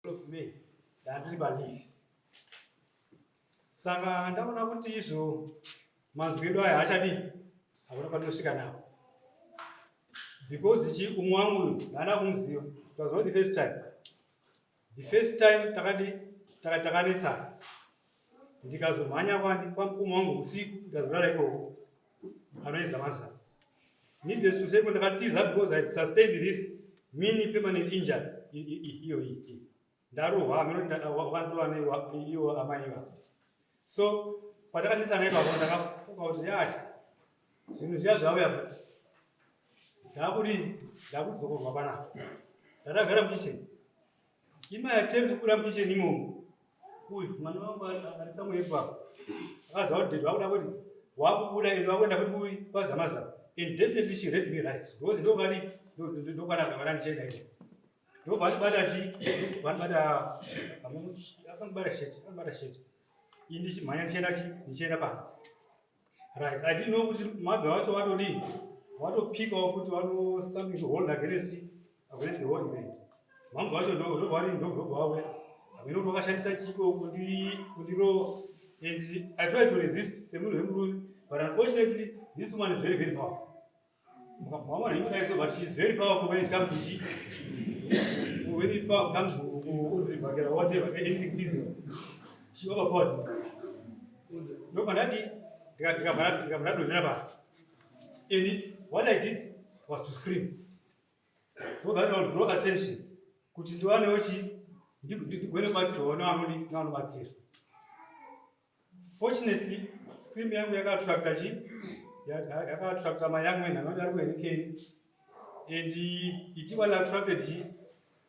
of me ndandiri believe. Saka ndaona kuti izvo manzwi edu aya achadi hakuna kwatinosvika nawo. Because umwe wangu ndaada kumuziva. It was not the first time. The first time takanetsana. Ndikazomhanya kwamukoma wangu usiku ndikazorara ikoko. Anoisa mazana. Needless to say, ndakatiza because I had sustained this mini permanent injury. Iyo ndarohwa ameno iwo amaiwa. So patakanisana ipapo ndakafunga kuti yati zvinhu zviya zvauya futi ndakudzokorwa panapa. Ndakagara mukicheni. In my attempt kubuda mukicheni imomo, uyu mwana wangu ari somewhere ipapo akaziva kuti wakuda kuti wakubuda ende wakuenda kuti kwazamazama. And definitely she read me right because ndokwana kavana ndichenda ino. Ndobata sheti. Ndichimhanya ndichenda panzi. Right, I didn't know kuti mother wacho watopikawo futi something to hold against the whole event. Mambo wacho ndobva ameno wakashandisa chiko kundiro, and I tried to resist semunhu wemurume, but unfortunately this woman is very, very powerful. But she's very powerful when it comes to whatever, anything physical. She overpowered me. And what I did was to scream, so that I would draw attention. Fortunately, scream yangu yaka-attracta my young men anoti ari kuNK, and it was attracted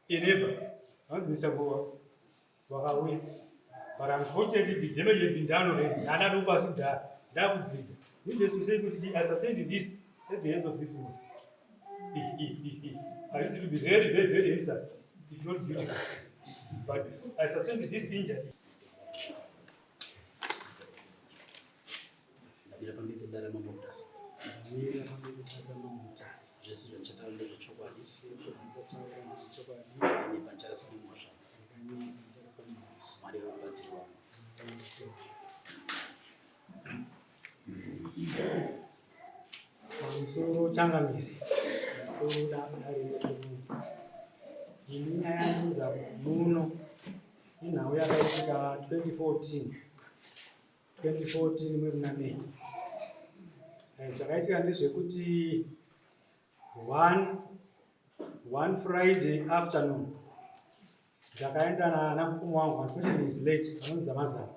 a neighbor anonzi Mr. Goa wakauya. But unfortunately the damage had been done already. Ndada kupasi kudhara ndakubvida. Needless to say kuti I sustained this at the end of this month. I used to be very, very, very inside, if not beautiful. But I sustained this injury. So changamire. So inyaya yangu muno inhau yakaitika 2014 mweri waMei. Chakaitika ndezvekuti one Friday afternoon ndakaenda namukoma wangu, unfortunately is late, anonzi Zamazama.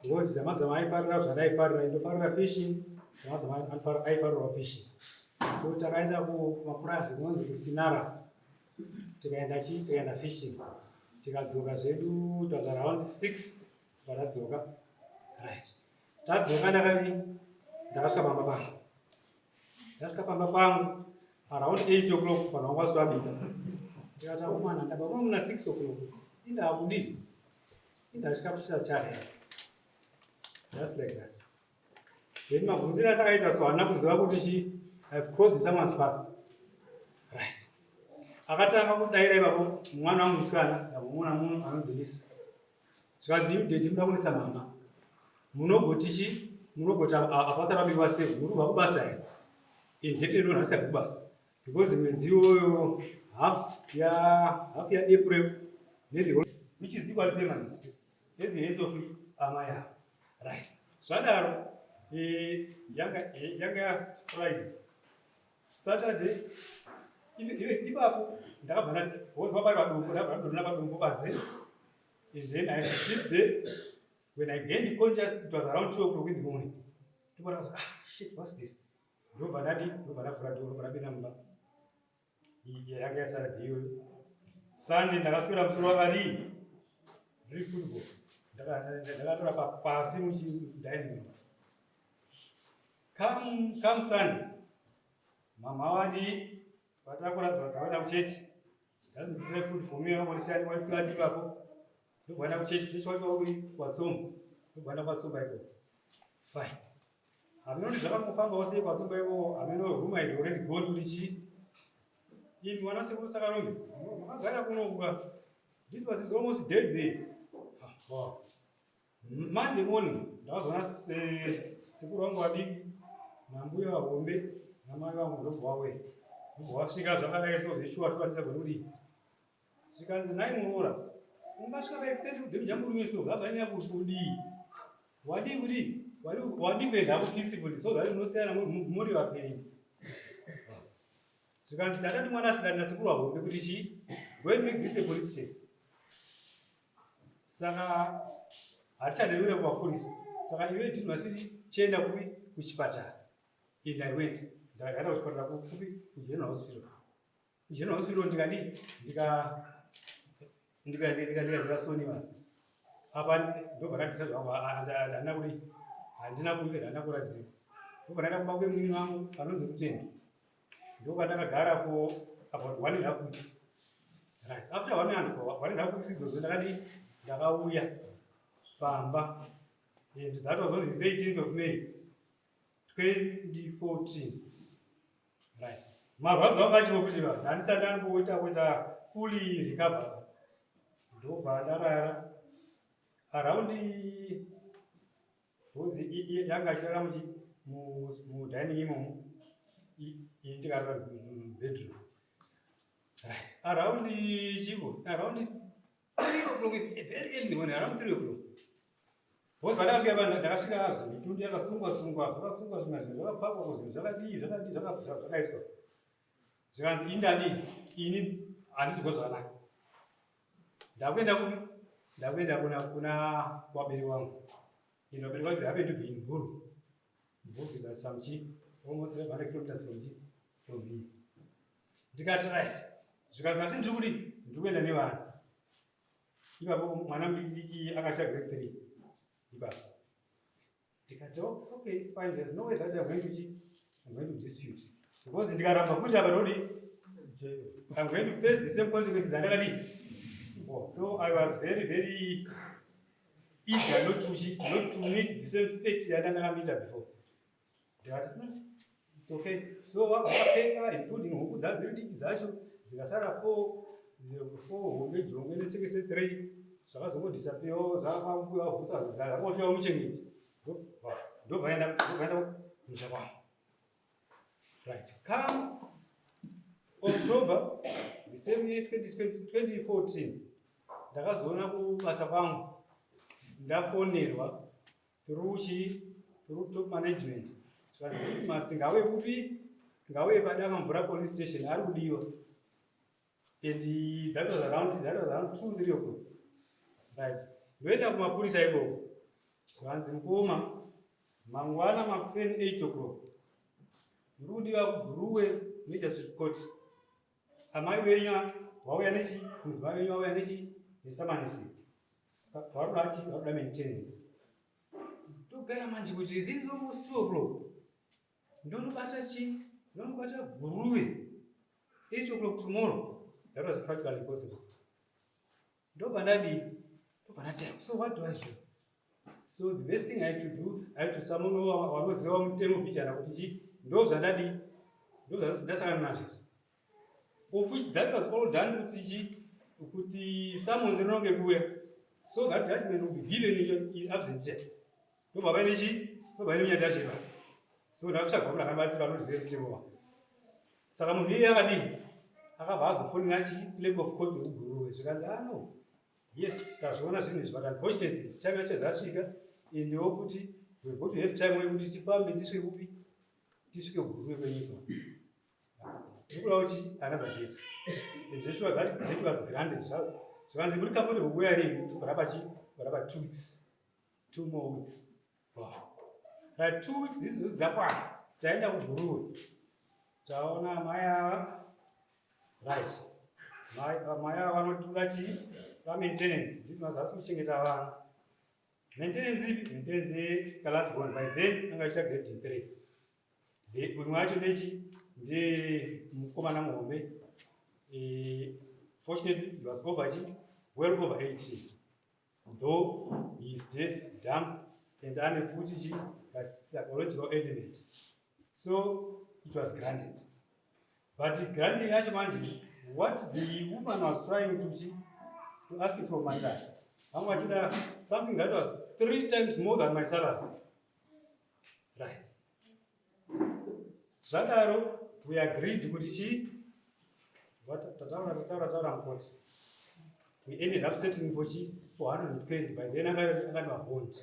Because Zamazama aifarira zvandaifarira, indofarira fishing, Zamazama aifarira fishing. So takaenda kumapurazi kunonzi kuSinara, tikaenda fishing. Tikadzoka zvedu, it was around 6 patadzoka. Right. Tadzoka ndakasvika pamba pangu around 8 o'clock, vanhu vangu vasati vabika. Ndikati akomana ndabva muna 6 o'clock. Indakudii? Indasvika kuchisa chai. Just like that. Then mabvunziro atakaita so handina kuziva kuti I've crossed someone's path. Right. Akatanga kudaira ipapo mwana wangu musikana ndamuona munhu anonzi Lisa. Zvikanzi immediately muda kunetsa mama. Munogoti apasati pabikwa sei, murikubva kubasa here. And definitely not asati kubasa. Because mwedzi iwoyo half ya April, which is equal permanent, at the age of Amaya. Right. Zvadaro, yanga Friday. Saturday, ipapo ndakabva padumbu padzi. And then I sleep there. When I gained conscious, it was around 2 o'clock in the morning. People was shit, what's this? Sunday, ndakaswera musoro wakadi football. Ndakatora pasi muchidining room. Come Sunday, mama wadi vatakura takaenda kuchechi. She doesn't prepare food for me. I want to say I flat ipapo. Ndobva kuchechi kwatsomba. Ndobva kwatsomba iko. Fine. Aminoti zvakangofamba wose kwatsomba iko, ameno room had already gone kuti chii. Imi mwana sekuru Sakarombe, makagara kunokuka. This was his almost dead day. Wow. Monday morning, ndakazona sekuru wangu wadiki nambuya wahombe namai vangu ndobvawe wasvika zvakadai so zveshuwa ndisagona kudii zvikanzi nai muroora ungasvika paextend kudhemu jamurumiso zvabvanyanya kudii wadii kudii wadii kuenda peacefully so zvari munosiyana muri vapenyu zvikanzi tatati mwana asidani nasekuru wahombe kuti chii going to make this a police case saka hatichaderere kumapurisa saka iwe ndini masiri chienda kupi kuchipatara and I went ndakaenda kuchipatara kupi kugeneral hospital ndikasoniwa apa ndobva ndadisa zvangu handina kuri handina kuive handina kuradzikwa ndobva ndaenda kumba kwemunini wangu panonzi kutendo ndobva ndakagara for about 1.5 weeks right after 1.5 weeks izvozvo ndakauya pamba and that was on the 13th of May 2014 right marwadzo anga achingofushiva handisati andimboita fully recover ndobva ndarara around bhozi yanga achirara mudining imomo ndikarara bedroom right around chivo around 3 o'clock very early morning around 3 o'clock bhozi vandakasvika ndakasvika mitundu yakasungwa zvakasungwa zvimwe zvinhu zvakapakwa zvinhu zvakadii zvakaiswa zvikanzi indadii ini handizwa zvakanaka ndakuenda kuna wabereki wangu wabereki wangu happened to be in Guru that's some almost 100 kilometers from here ndikati right zvikanzi asi ndiri kuenda nevanhu ipapo mwana mudiki akacha grade 3 ipapo ndikati okay fine there's no way that I'm going to dispute because ndikaramba futi apa ndodi I'm going to face the same consequences andakadi so I was very eager not to meet the same fate yandakamita before ndikati it's okay so vakapeka including huku dzadziri diki dzacho dzikasara 4 hombe jongwe netsekese 3 zvakazongodhisapewo zvakakambuya wavhusa zvakangosviwa muchengeti ndobvaenda musha kwangu right come October the same year 2014 ndakazoona kubasa kwangu ndafonerwa through top management zvazi masi ngawe kupi ngawe padaka mvura police station ari kudiwa and that was around 2-3 o'clock right ndoenda kumapurisa ikoko vanzi mukoma mangwana makuseni 8 o'clock muri kudiwa kuguruwe Magistrate Court amai venyu vauya nechi mudzimai venyu vauya nechi nesamanisi varuda maintenance ndogaya manje kuti this is almost 2 o'clock ndonobata guruwe 8 o'clock tomorrow. That was practically possible. Ndobva ndati so what do I do? So the best thing I had to do, I had to summon wanoziva mutemo bichana kuti chi ndasangana nazvo. Of which that was all done kuti summons rinonge kuuya, so that judgment will be given in absentia. Ndobva paine munyatasheva. So ndakutsvaga kuti akabatsira anoziva mutemo wangu. Saka munhu iye akadii akabva azofonera lack of court wekuguruwe zvikanzi no yes tazviona zvinhu izvi but unfortunately time yacho zasvika endewo kuti we got to have time wekuti tifambe tisvike kupi tisvike kuguruwe kwenyika tikudawo another date and zveshuwa that date was granted zvikanzi muri comfortable kuuya ringi parapa 2 weeks 2 more weeks wow right 2 weeks this is dzakwana taenda kuguruwe taona mai ava right mai ava vanotura maintenance ndinozasi kuchengeta vana maintenance yekalast born by then anga ichita grade 3 umwe wacho mukomana muhombe fortunately he was well over 18 though he is deaf dumb and ane futi psychological element so it was granted. But granting yacho manje, what the woman was trying to ask for Marital. How much? Something that was 3 times more than my salary. Right. Zadaro, we agreed to we ended up settling for 420 by then I got my bond.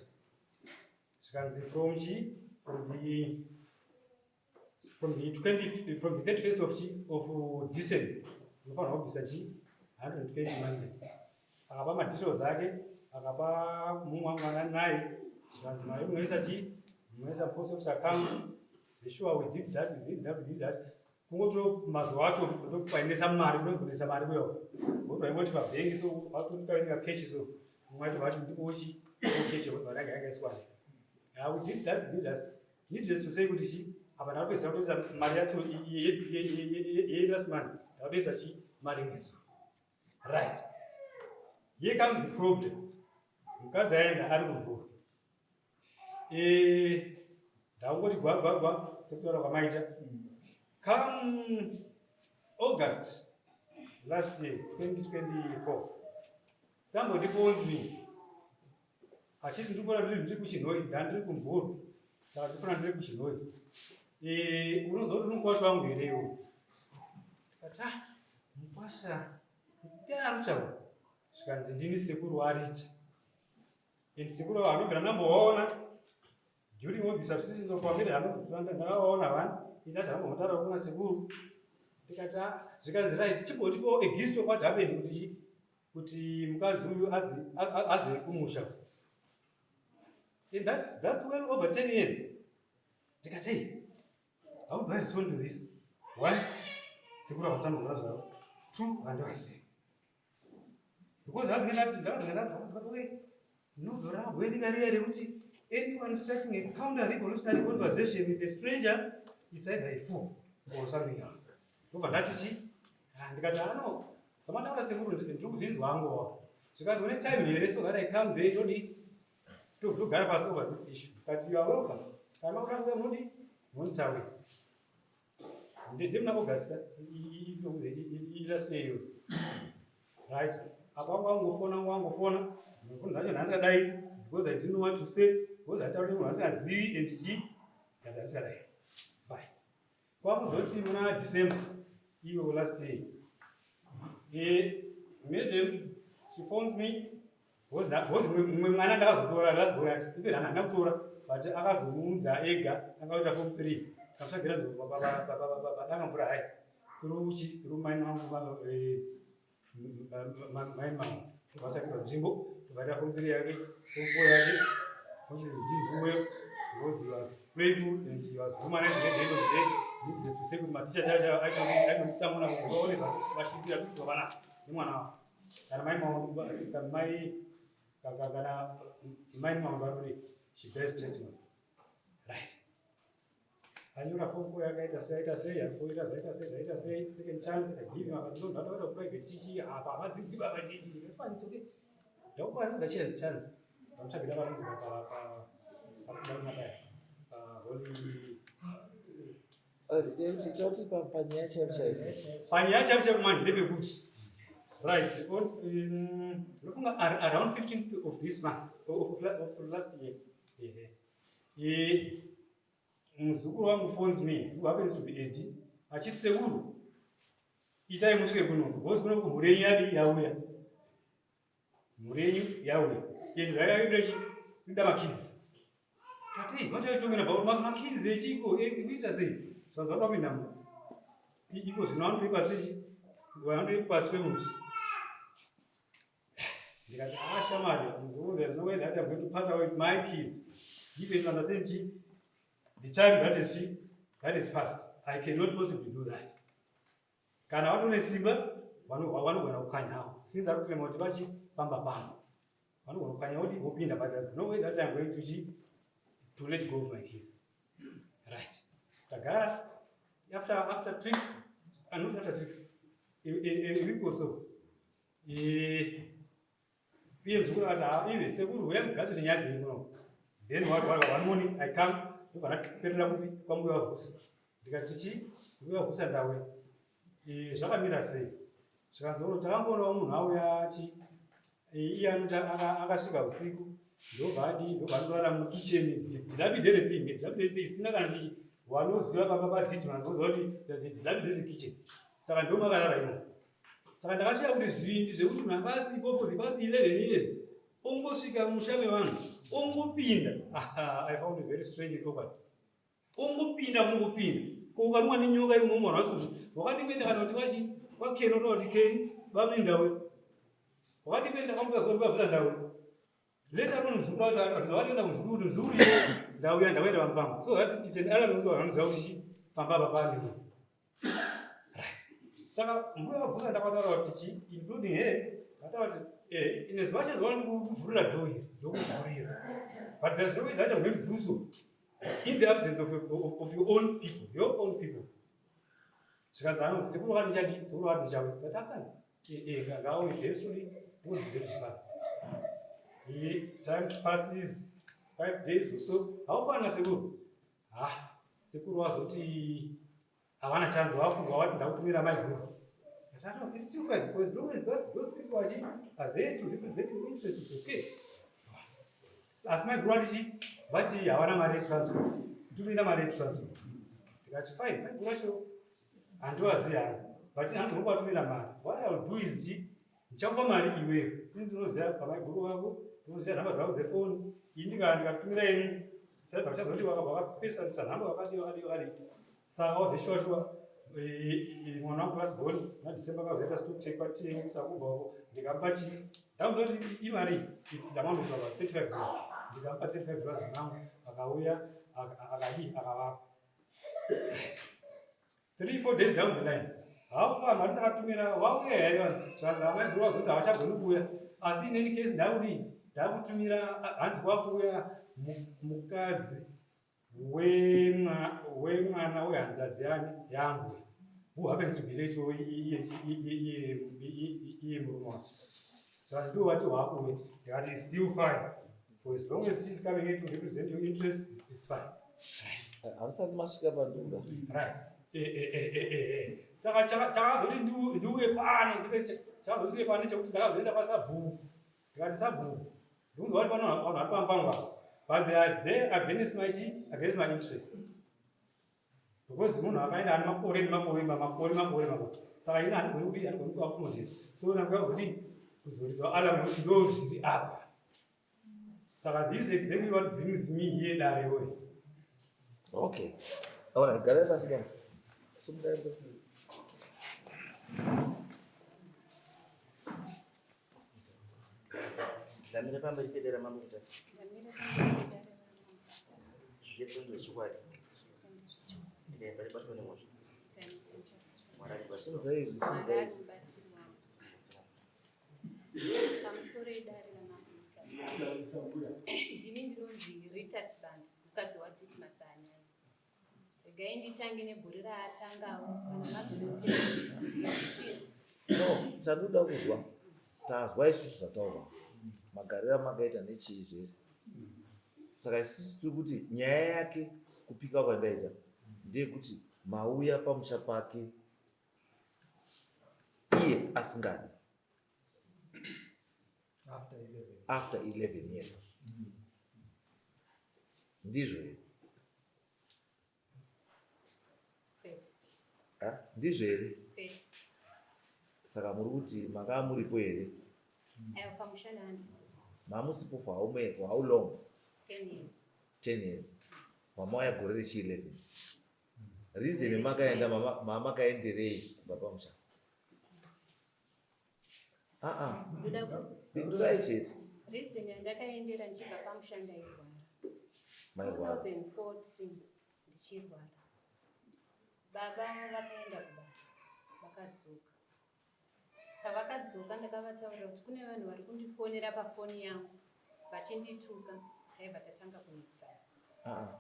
From the 31st of December, we found out this 120 million. Akaba materials zake, akaba mumwana naye, zvanzi mwesa post office account. Sure, we did that, we did that. Kungoto mazuwacho kutokupainesa mari, kunozibudisa mari kuyo. Ngoto aimoti pabhengi so watokukainga cash so mwati vati ndikochi cash was varanga yakaiswa. We did that, we did that. Needless to say kuti chi apana pesa kuti mari yacho last month. Tapesa chi mari meso. Right. Here comes the problem. Mukadzi aenda ari kumvura. Ndakungoti gwagwagwa sekutaura kwamaita. Come August last year, 2024, somebody phones me. Achiti ndiri kuchinhoi, ndandiri kumvura. Saka ndifuna ndiri kuchinhoi. Unozoti mukwasha wangu herewo. Ndikati mukwasha ndiyani uchawa. Zvikanzi ndini sekuru waricha. And sekuru vanobvira ndambovaona during all the subsistence of family ndakavaona vanhu indazi ndambotaura kuna sekuru. Ndikati zvikanzi right chimbotipo a gist of what happened kuti mukadzi uyu azve kumusha. And that's well over 10 years. Ndikati hey, how do I respond to this? One, sekuru akatsamuzana zvavo. Two, handivasi. Because anyone starting a counter-revolutionary conversation with a stranger is either a fool or something else. Over that, and no, someone else improve this one more. Because when time here, so that I come there only to guide us over this issue. But you are welcome. I'm not going to only one time. They didn't know August, he'll stay you. Right? Abangofona ndacho dai because I didn't want to say because I told him once as Z and G and that's right. Fine. Kwakuzoti muna December iyo last year. Madam, she phones me was mwana ndakazotora last boy even anakutora but akazomunza ega akaita form 3 akatsvagira baba danga mvura hai through mine my mom. Was a Jimbo, but I from 3 again, which is Jimbo, because he was playful and he was humanized at the end of the day. Needless to say, with my teacher, I can someone who was only what she did to Savannah. And my mom, my mom, she bears testimony. Right. And you have for a second chance, I give you a private teaching about this people. It's okay. Don't want the chance. I'm talking about right. Around 15th of this month, of last year. Muzukuru wangu phones me, who happens to be 80. Achiti sekuru itai musike kuno because kuno murenyu yadi yauya and rakaitochi ida makids. But hey, what are you talking about? Makids echiko ekuita sei zvanzi vakapinda iko zvino 100% pemuti. Ndikati shamari muzukuru, there's no way that I'm going to partner with my kids. You can understand the time that is past, I cannot possibly do that. Kana watu nesimba vanogona kukanya since arikule moti vachi pamba pamba vanogona kukanya kuti vopinda, but there's no way that I'm going to let go of my kids. Right. Tagara after 2 weeks, not after 2 weeks, a week or so. Then one morning I come. Vanapetera kupi kwambuya vavusa ndikati mbuya vavusa ndawe zvakamira sei. Zvikanzi takamboonawo munhu auya iye akasvika usiku ndobva mukicheni dilapidere isina kana chichi wanoziva pamba padhitmans oziva kuti dilapidere kitchen saka ndomakarara imo. Saka ndakasvika kuti zvivindi zvekuti munhu anga asipo for the past 11 years ongosvika musha mevanhu ongopinda. I found it very strange and awkward. Ongopinda ukanwa nenyoka imomo vanhu wakati kuenda kana kuti kwakeno kuti keni vamuindawe wakati kuenda kwamubvisa ndawe later on mzukuru watienda kumzukuru kuti mzukuru ndauya ndakuenda pamupambo so that it's an element vanoziva kuti pambapa pane. Saka mbuya wabvunza ndakataura kuti including ndataura kuti in as much as kuvhurira door here ndokuvhurira but there's no way that I'm going to do so in the absence of your own people. Zvikanzi sekuru wakati ndichadii sekuru wakati ndichawe tatakana ngawe eventually would be very fun. Time passes 5 days or so haufana sekuru sekuru wazoti havana chance wati ndakutumira my group. But it's still fine because as long as those people are there to represent your interests, it's okay. As my group vati havana mari transport tumira mari transport tikati fine my group handiwaziva but handinokuvatumira mari. What I will do is ndichakupa mari iweyo since unoziva pamaiguru wako unoziva nhamba dzavo dzefoni iyi ndikatumira imi saka uchazoti wakapesanisa nhamba wakadii. Saka wabveshwashwa mwana wangu was born naDecember kazoita stokuchekwa tengu saka kubvako ndikamupa chii ndamuziva kuti imari ndamambiswa $35 ndikamupa $35 mangu akauya akavapa 3-4 days down the line hakufa mari ndakatumira wauya here zvanzi amaiguru wazoti havachagoni kuuya asi in any case ndakutumira hanzi kwakuuya mukadzi wemwana wehanzvadzi yangu who happens to be late iye murume wacho. Zvanzi ndo wati waakuweti ndikati is still fine for as long as she's coming in to represent your interest it's fine. Hamusati masvika padura right. Saka chakazoti ndiuye pane chakazoti pane chekuti ndakazoenda pasabhuku ndikati sabhuku ndikuzwa kuti pano vanhu vari pambangwa but they are there against my interest because munhu akaenda ane makore saka ina handigoni kuakomodeta so nangakuti kuzoridza alam kuti ndo zviri apa. Saka this is exactly what brings me here darewe. Okay. Alright, garai pasi bwana. Sumdaendo. Damira pamba ikedera mamuta. Yetundo shukwadi. Ile pale pato ni moto. Marali basi mzaizi. Pamusoro edare ramamuta ndini ndinonzi Marital band mukadzi waDitmasanya segai nditange nebhori raatangawo kana mazonotei no chandoda kuzwa tazwa isusu zvataurwa magariro amakaita nechii zvese saka isusu tiri kuti nyaya yake kupika kwandaita ndeyekuti mauya pamusha pake iye asingadi after 11 years. Ndizvo here ndizvo here saka muri kuti makava muripo here mamusipo for how long? 10 years mamauya gore rechi11 reason makaenda mamakaenderei kubva pamusha bindurai chete reason yandakaendera ndichibva pamusha ndairwara mairwara 2014 ndichirwara baba vakaenda kubasa vakadzoka pavakadzoka ndakavataurira kuti kune vanhu vari kundifonera pafoni yangu vachindituka taibva tatanga kunetsana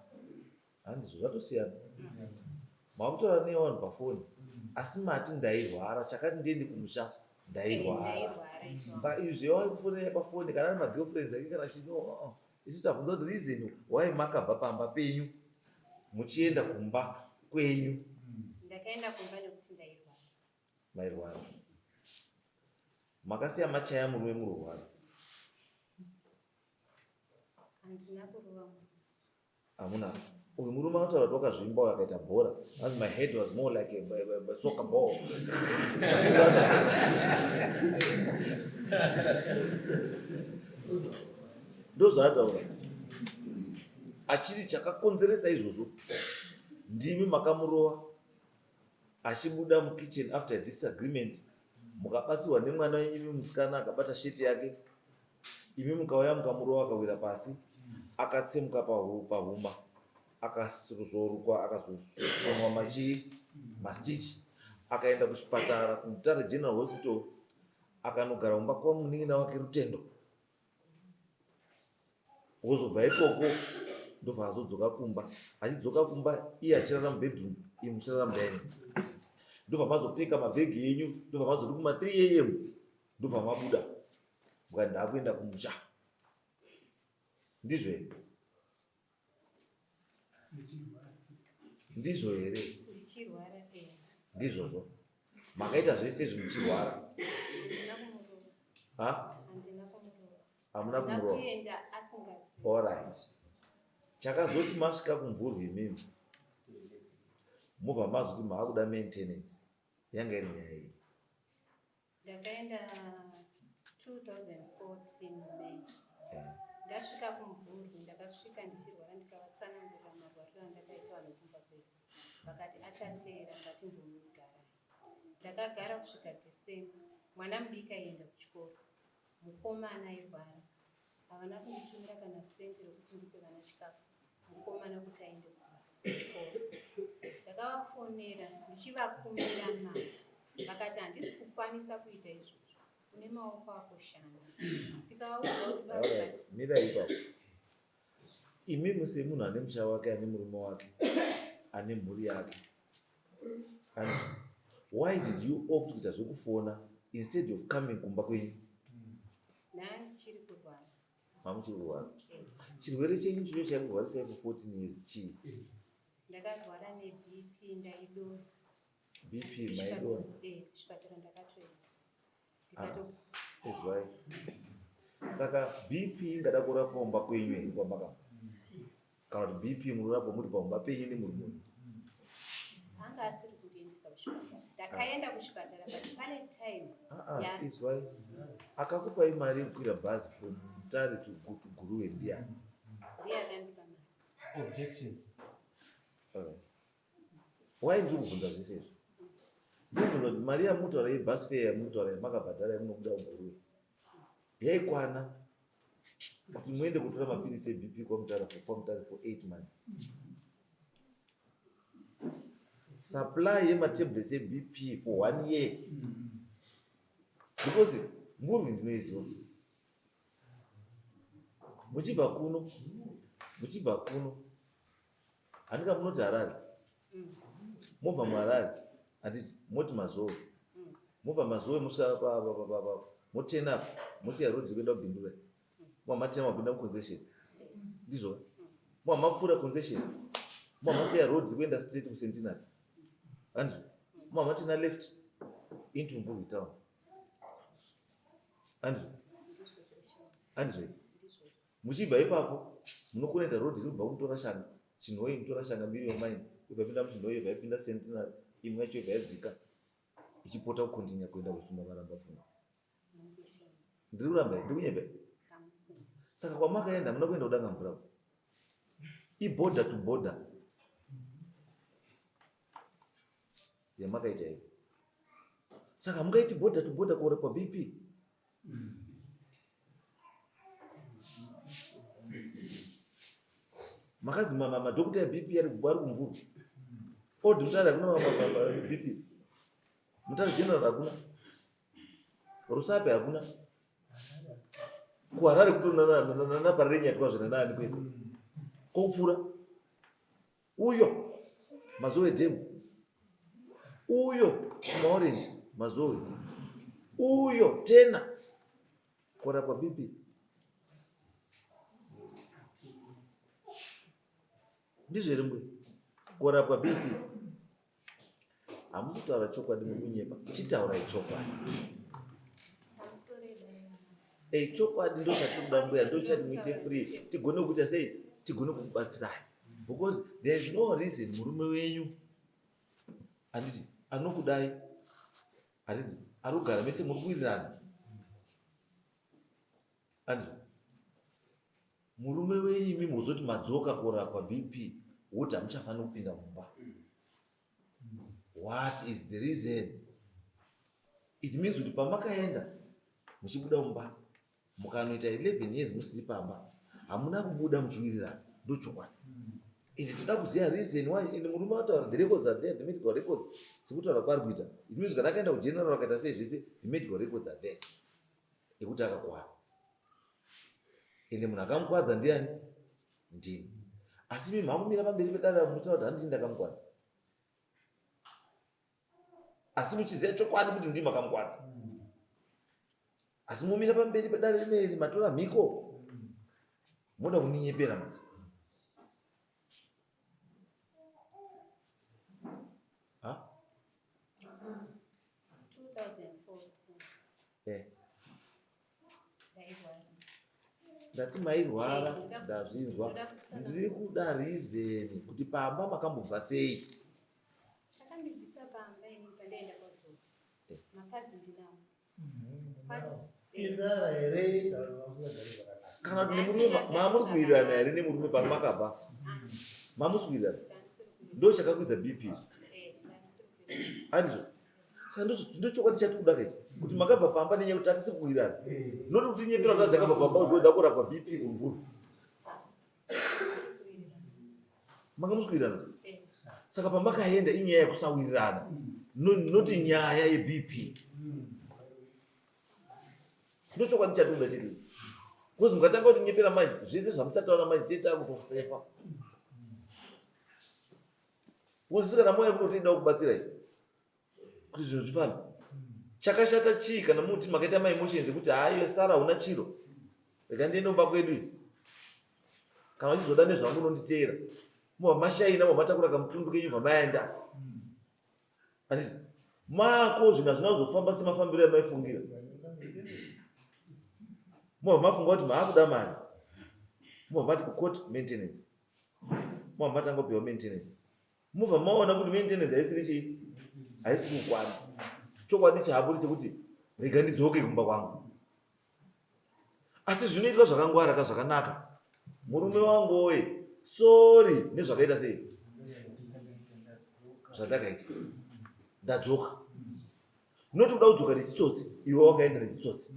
handizvo zvatosiyana makutora nevanhu pafoni asi mati ndairwara chakati ndiende kumusha ndairwara saka izvi zvevai kufonera pafoni kana ari magirlfriends ake kana chino isu tabvunza kuti reason why makabva pamba penyu muchienda kumba kwenyu. Ndakaenda kumba nekuti ndairwara. Mairwara makasiya machaya murume murwara Handina kurova. Hamuna. Uyu murume anotaura kuti wakazvimba akaita bhora. As my head was more like a soccer ball. Ndozvaataura. Achiri chakakonzeresa izvozvo. Ndimi makamurova. Achibuda mukitchen after disagreement. Mukabatsirwa nemwana wenyu musikana akabata sheti yake. Imi mukauya mukamurova akawira pasi. Akatsemuka pahuma. Akazorukwa akazosonwa mastitch. Akaenda kuchipatara kuMutare General Hospital. Akanogara mumba kwamunin'ina wake Rutendo. Wozobva ikoko ndobva azodzoka kumba. Achidzoka kumba iye achirara mubedroom, iye muchirara mudining. Ndobva mazopeka mabhegi yenyu, ndobva mazoti kuma 3 AM ndobva mabuda. Mukati ndakuenda kumusha. Ndizvo here? Ndizvo here? Ndichirwara pera. Ndizvozvo. Makaita zvese zvimuchirwara. Handina kumurova. Ha? Handina kumurova. Hamuna kumurova. Ndakuenda asingazivi. Alright. Chakazoti masvika kumvurwi imimi. Mubva mazoti maakuda maintenance. Yanga iri nyaya iyi. Ndakaenda 2014 May. Ndasvika kumvurwi, ndakasvika ndichirwara ndikavatsanangurira marwariro andakaita vanhu kumba kwedu. Vakati achateera ngatimbomugara. Ndakagara kusvika December. Mwana mudiki aienda kuchikoro. Mukomana airwara. Havana kunditumira kana senti rokuti ndipe vana chikafu. Mukomana kuti aende kuchikoro. Ndakavafonera ndichivakumbira mari. Vakati handisi kukwanisa kuita izvozvo. Une maoko akushanda. Ndikavaudza kuti vakati mira ipapo. Imimi semunhu ane musha wake, ane murume wake, ane mhuri yake. And why did you opt kuita zvokufona instead of coming kumba kwenyu? nhani ndichiri kurwara. Mamuchiri kurwara. Chirwere chenyu chicho chakurwarisai for 14 years chii? Ndakarwara neBP ndaidonha. BP maidonha. Kuchipatara ndakatoenda. Is why. Saka BP ingada kurapwa kumba kwenyu here kwamaka. Kana kuti BP murapwa muri pamumba penyu nemuri. Anga asiri kundiendesa kuchipatara. Ndakaenda kuchipatara but pane time. Is why. Akakupai mari yekukwira bhazi from Mutare to Guruwe ndiani? Riakandipa mari. Objection. Alright. Why ndiri kubvunza zvese izvi? Ndibvunza kuti mari yamutaura yebhasi fare yamutaura yamakabhadhara yamunobuda kuGuruwe yaikwana kuti muende kutora mapirisi eBP kwaMutare for 8 months. Supply yematablets eBP for 1 year. Because mvurwi ndinoiziva. Muchibva kuno handika munoti Harare. Mobva muHarare handiti moti Mazowe. Mobva Mazowe musvika mo10 up mosiya road kuenda kuBindura. Mwamatema kupinda muConzession. Ndizvo. Mwamapfuura Concession. Mwamasiya road kuenda straight kuCentenary. Handizvo. Mwamatina left into Mvurwi town. Handizvo. Muchibva ipapo munokoneta road inobva kutora Shanga. Chinhoyi mutora Shanga Miriam Mine. Ikapinda muChinhoyi ikapinda Centenary. Imwe yacho ikadzika ichipota kukontinya kuenda kusuma Maramba Pfunga. Ndiri kuramba ndiri kunyeba. Saka kwamakaenda muna kuenda kudanga mvura. Border to border. Yamakaita hivi. Saka mungaiti border to border kwa BP. Makazi madokota ya BP yari kumvurwi. Mutare hakuna BP. Mutare General hakuna. Rusape hakuna. Kuharare kutonana naparenya twazvina nani kwese. Kopfura. Uyo Mazowe demu. Uyo Orange Mazowe. Uyo tena kurapwa BP. Ndizvo here mbwe. Kurapwa BP. Hamuzitaura chokwadi muri kunyepa. Chitaura chokwadi. chokwadi ndo chatinoda mbuya, ndo chati muite free, tigone kuita sei, tigone kukubatsirai. Because there is no reason murume wenyu handiti anokudai, handiti arikugara mese muri kuwirirana, handiti murume wenyu imi muzoti madzoka korapwa BP wokuti hamuchafanira kupinda mumba. What is the reason? It means kuti pamakaenda muchibuda mumba mukanoita 11 years musiri pamba hamuna kubuda muchiwirirana, ndo chokwadi. Indi toda kuziva reason why. Indi murume wataura the records are there, the medical records sekutaura kwari kuita. It means kana akaenda kugeneral akaita sei zvese, the medical records are there ekuti akakwara. Ende munhu akamukwadza ndiani? Ndini. Asi mimi makumira pamberi pedare munotaura kuti handini ndakamukwadza, asi muchiziva chokwadi kuti ndimi makamukwadza. Asi mumira pamberi pedare rineri matora mhiko, moda kuninyepera manje. Ha? 2014. Ndati mairwara, ndazvinzwa. Ndiri kuda reason kuti pamba makambobva sei? Chakandibvisa pamba ini pandaenda kwadhoti. Makadzi ndinawo. Izara here Kana kuti nemurume mamuri kuwirirana here nemurume pamakabva? Mamusi kuwirirana? Ndo chakakwidza BP. Andizvo? Saka ndo chokwadi chatikuda kai kuti makabva pamba nenyaya kuti hatisi kuwirirana. Noti kuti nyepera kuti dzakabva pamba uzoda kurapwa BP kumvura. Makamusi kuwirirana? Saka pamakaenda inyaya yekusawirirana, noti nyaya yeBP. Ndo chokwadi chatikuda chiri. Kuzi mukatanga kuti nyepera manje zvese zvamuchataura manje tiita kutosefa. Kuzvikana moyo kuti ida kubatsirai kuti zvinhu zvifane. Chakashata chii kana muti makaita ma emotions kuti hayi Sara una chiro, rega ndiende kumba kwedu, kana uchizoda nezvangu unonditeera, mubva mashaina mubva matakura kamutundu kenyu bva maenda. Handiti mako zvinhu hazvina kuzofamba semafambiro amaifungira. Mubva mafunga kuti maakuda mari, mubva mati kucourt maintenance, mubva matanga kupiwa maintenance, mubva maona kuti maintenance haisiri chii, haisiri kukwana. Chokwadi chahapo chekuti rega ndidzoke kumba kwangu. Asi zvinoitwa zvakangwara zvakanaka. Murume wangu oye, sorry nezvakaita sei, zvandakaita ndadzoka. Noti kuda kudzoka nechitsotsi, iwe wakaenda nechitsotsi.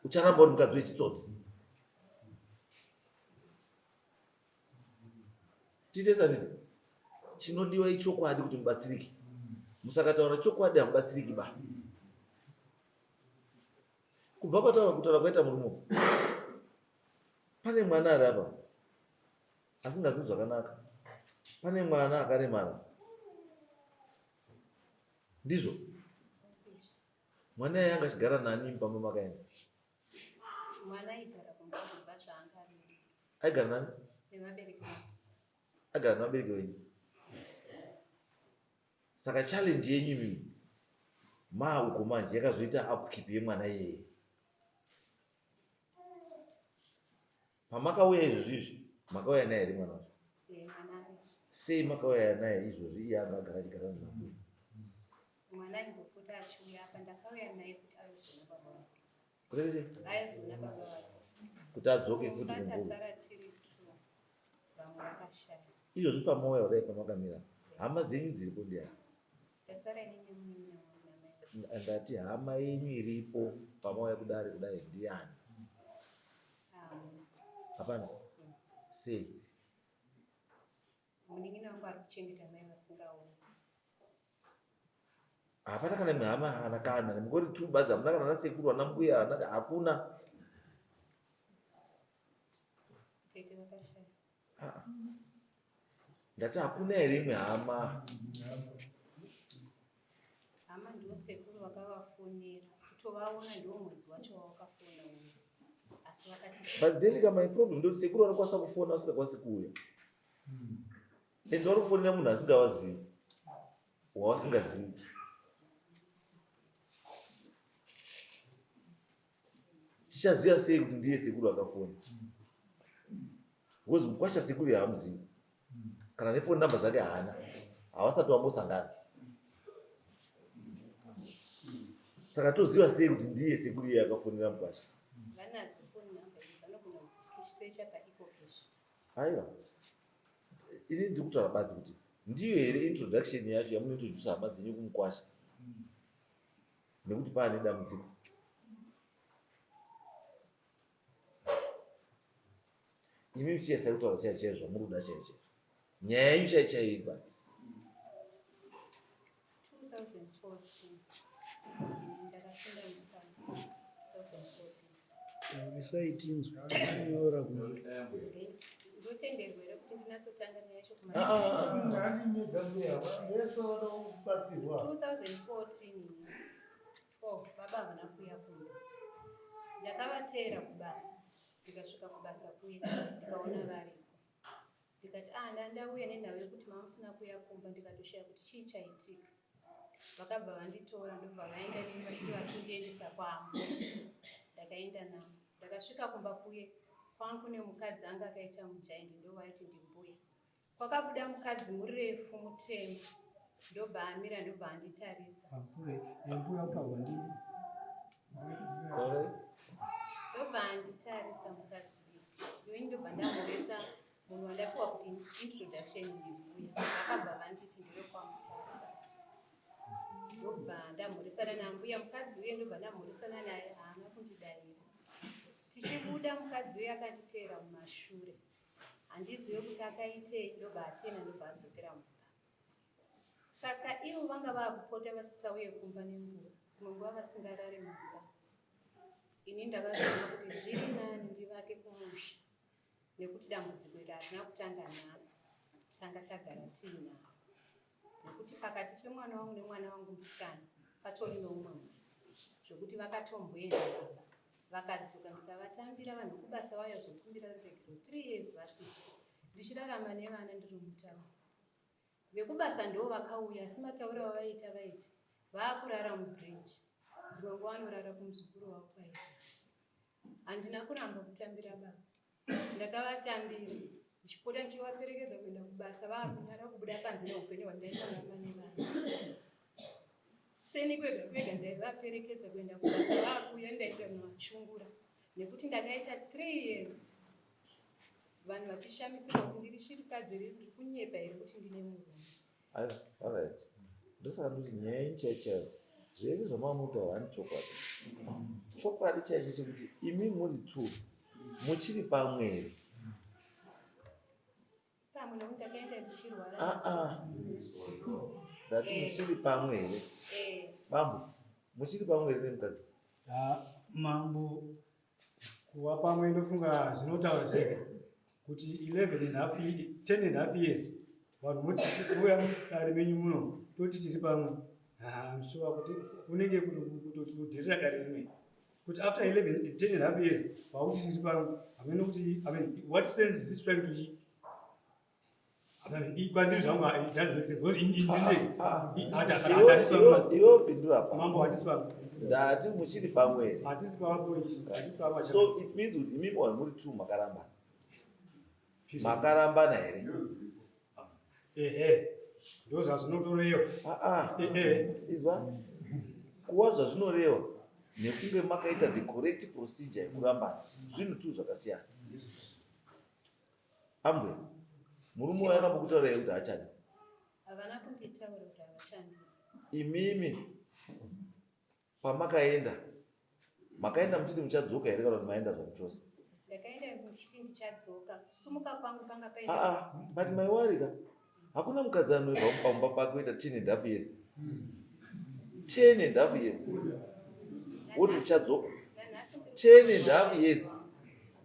Ucharamba uri mukadzi wechitsotsi. Titesa nditi chinodiwa ichokwadi kuti mubatsirike. Musakataura chokwadi hamubatsiriki ba. Kubva kutaura kwaita murume, pane mwana ari apa asingazwi zvakanaka, pane mwana akaremara, ndizvo? Mwana yanga achigara nani pamba makaenda? Mwana aigara kumba kubva zvaanga ari. Aigara nani? Nevabereki. Agara nabereki wenyu. Saka challenge yenyu mimi uko manje yakazoita upkeep yemwana yeye. Pamakauya izvozvi makauya naye ri mwana wacho? Mwana ari. Sei makauya naye izvozvi iye anga agara achigara naye? Mwana ndikopota achiuya apa ndakauya naye kuti ayozoona baba vake. Kuti sei? Ayozoona baba vake. Kuti adzoke futi kumba. Tasara tiri tu. Vamwe vakashaya. Izvozvi pamauya kudai pamakamira, hama dzenyu dziripo ndiani? Tasara inini munyanya wangu. Ndati hama yenyu iripo pamauya kudai ndiani? Hapana. Sei? Munin'ina wangu ari kuchengeta mai vasingaoni. Hapana kana mhama hana kana nemungori tu badza muna kana nasekuru ana mbuya hana hakuna. Tete vakashaya. Ndati hakuna ere imwe hama. Hama ndiwo sekuru vakavafonera kutovaona ndiwo mwedzi wacho wawakafona uyu. Asi vakati But then my problem ndo sekuru anokwanisa kufona asingakwanisi kuuya. Ende vari kufonera munhu asingavazivi, wawasingazivi. tichaziva sei kuti ndiye sekuru akafona? Because mukwasha sekuru yamuzivi kana nefoni namba dzake haana, havasati vambosangana. Saka toziva sei kuti ndiye sekuru iye akafonera mukwasha? Vanadzo phone number dzanogona kusearcha paikopeshi. Aiwa, ini ndikutaura badzi kuti ndiyo here introduction yacho yamunointroduce hama dzenyu kumukwasha, nekuti paane dambudziko. Imi muchiesa kutaura chaicho chaizvo zvamuri kuda chaicho chaizvo, nyaya yenyu chaicho chaiva 2014 ndakafunda mutambo 2014. Risaitinzwa nyora kuti ndotenderwa here kuti ndinatsotanga nyaya yacho 2014 baba havana kuuya kumba, ndakavatera kubasa, ndikasvika kubasa kuya ndikaona variko, ndikati ndandauya nenhau yekuti mamusina kuuya kumba, ndikatoshaya kuti chii chaitika. Vakabva vanditora ndobva vaenda neni vachiti vari kundiendesa kwambo, ndakaenda navo. Ndakasvika kumba kuye kwangu nemukadzi anga akaita mujaindi, ndovaiti ndimbuya. Kwakabuda mukadzi murefu mutema, ndobva amira, ndobva anditarisa. Ndobva anditarisa mukadzi uyu, iwe ndobva ndamuresa munhu wandapiwa kuti introduction ndimbuya. Vakabva vanditi ndiri kwamutasa, ndobva ndamurisana nambuya. Mukadzi uye ndobva ndamurisana naye, haana kundidavira. Tichibuda mukadzi uye akanditeera mumashure, handizive kuti akaitei. Ndobva atena, ndobva adzokera mumba. Saka ivo vanga vaakupota vasisauye kumba nenguva, dzimwe nguva vasingarari mumba. Ini ndakazoona kuti zviri nani ndivake kumusha, nekuti dambudziko iri harina kutanga nhasi, tanga tagara tiinavo. Nekuti pakati pemwana wangu nemwana wangu musikana patori noumwe mwana, zvokuti vakatomboenda baba vakadzoka, ndikavatambira vanhu kubasa vauya zokumbira ruregero 3 years vasipo, ndichirarama nevana ndiri mutaundi. Vekubasa ndo vakauya, asi matauro vavaita vaiti vaakurara mubridge, dzimwe nguva vanorara kumuzukuru wavo paita. Handina kuramba kutambira baba, ndakavatambira ndichipota ndichivaperekedza kuenda kubasa, vaakunara kubuda panze neupenyu hwandaisarama nevana. Seni kwega kwega ndaivaperekedza kuenda kubasa, vaakuya ndaita machungura, nekuti ndakaita 3 years vanhu vachishamisika kuti ndiri shirikadzi riri kunyepa here kuti ndine murume. Alright, ndosaka ndoti nyaya yenyu chaichayo zvese zvamamutaura handi chokwadi. Chokwadi chaicho chekuti imi muri 2 muchiri pamwe here? Pamwe nokuti ndakaenda ndichirwara. Ndati muchiri pamwe here? Bambo, muchiri pamwe here nemukadzi? Mambo kuva pamwe ndofunga zvinotaura zvega kuti 10.5 years vanhu mutiuya mudare menyu muno toti tiri pamwe. Mshuwa kuti unenge kutodhirira dare rimwe kuti after 10.5 years vauti tiri pamwe. What sense is this trying to kwandiri zvangu it doesn't make sense because iwo pindura pa mambo hatisi pamwe. Ndati muchiri pamwe here? Hatisi pamwe. So it means kuti imi vanhu muri 2 makarambana. Makarambana here? Ndo zvazvinotoreva. Izwa kuva zvazvinoreva nekunge makaita the correct procedure yekurambana zvinhu 2 zvakasiyana. Ambwe murume waye akambokutaura kuti hachadi? Havana kunditaura kuti havachandi. Imimi pamakaenda makaenda muchiti muchadzoka here kana kuti maenda zvamutose? Ndakaenda ndichiti ndichadzoka, kusumuka kwangu panga paita. But maiwarika hakuna mukadzi anoibva pamba pake kuita 10.5 years. 10.5 years woti uchadzoka 10.5 years.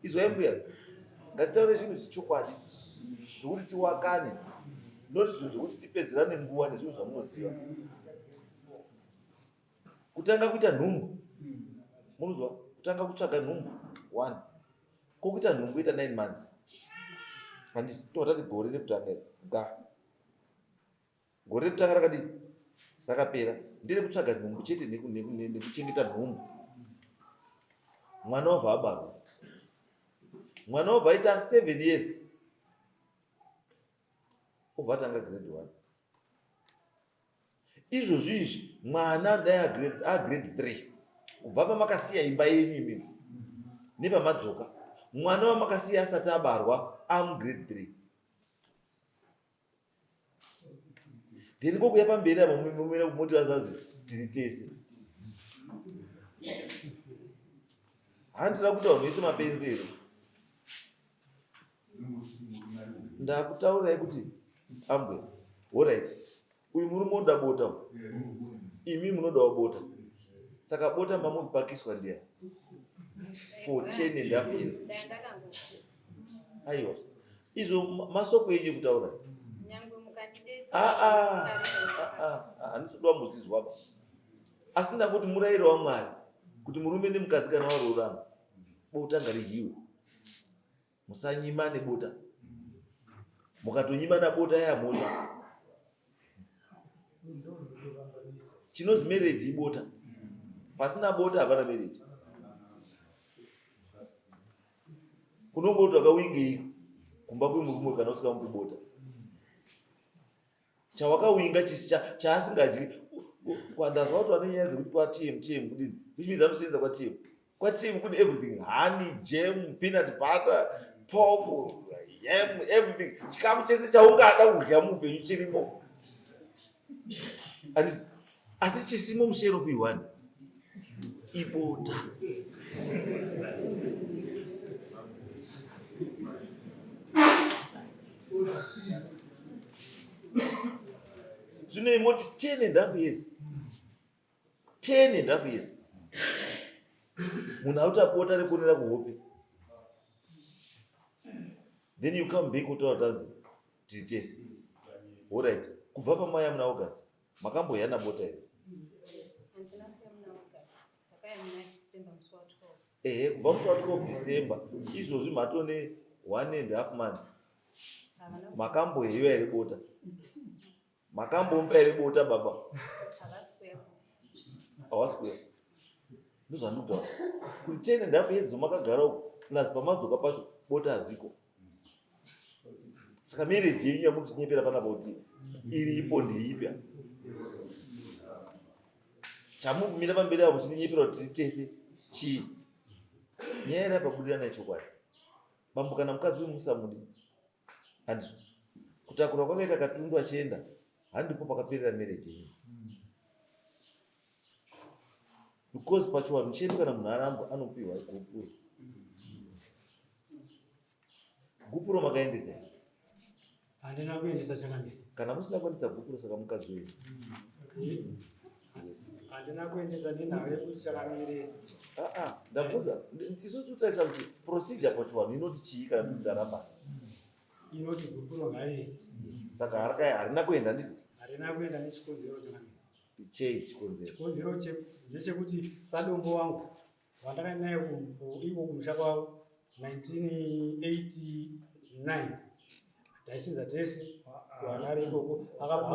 Izwai mbuya, ngatitaure chinhu chichokwadi zvokuti tiwakane, noti zvinhu zvokuti tipedzerane nguva nezvinhu zvamunoziva. Kutanga kuita nhumbu, munozwa? Kutanga kutsvaga nhumbu 1, kokuita nhumbu ita 9 months. Handisi totati gore rekutanga ga gore rekutanga rakadii rakapera, ndiri kutsvaga nhumbu chete nekuchengeta nhumbu. mwana wabva abarwa, mwana wabva aita 7 years obva atanga grade 1. Izvozvi izvi mwana dai agrade 3 kubva pamakasiya imba yenyu imimi nepamadzoka, mwana wamakasiya asati abarwa amugrade 3, then kokuya pamberi apa mumira kumoti vazazi tiri tese. Handina kuti vanhu vese mapenzero. Ndakutaurai kuti ambwe, alright, uyu murume unoda bota, imi munodawo bota, saka bota mamupakiswa ndiani for 10.5 years. Aiwa, izvo masoko enyu kutaura. Handisodwa muzvizwaba, asi ndakuti murayiro waMwari kuti murume nemukadzi kana varoorana bota ngarihiwe, musanyima nebota. Mukatonyima nabota yamota, chinozi marriage ibota, pasina bota hapana marriage. Kunongoti wakawingeiko kumba kwemurume kana usikamupi bota. Chawakawinga chisi chaasingadyi. Ndazwa kuti vane nyaya dzekuti kwaTM kudini, which means anosenza kwaTM. KwaTM kune everything, honey, jam, peanut butter, pork, yam, everything. Chikafu chese chaungada kudya muupenyu chirimo. Asi chisimo mushare of one ibota. Zvino imoti 10.5 years. 10.5 years. Munhu autapota reponera kuhope. Then you come back utaura tanzi tiri tese. Alright, kubva pamaya muna August makamboyana bota here. Kubva musi wa 12 December izvozvi matone 1.5 months. Makamboyiwa here bota. Makambompa here bota baba. Awasikuya. Ndozvandotaura. Kuti 10.5 years zomakagara uko plus pamadzoka pacho bota haziko. Saka marriage yenyu yamuchinyepera panapa kuti iripo ndeipa. Chamukumira pamberi apo chinyepera kuti tese chii. Nyaya iri pabudira nechokwadi. Bambo kana mukadzi musamudi. Handizvo. Kutakura kwakaita katundu achienda handipo pakaperera marriage yenyu. Because pachiwanhu chedu kana munhu arambwa anopiwa gupuro. Gupuro makaendesa. Handina kuendesa chakamira. Kana musina kuendesa gupuro saka mukadzi wenyu. Handina kuendesa ndinawo yekuti chakamire. Ndabvunza. Isusu tutaisa kuti procedure pachiwanhu inoti chii kana kuti taramba. Inoti gupuro ngaiende. Saka harina kuenda nditi. Harina kuenda nechikonzero chakamira. Chei chikonzero. Chikonzero ndechekuti sadombo wangu wandakaenda naye iko kumusha kwavo 1989 taisinza tese kuharare ikoko akabva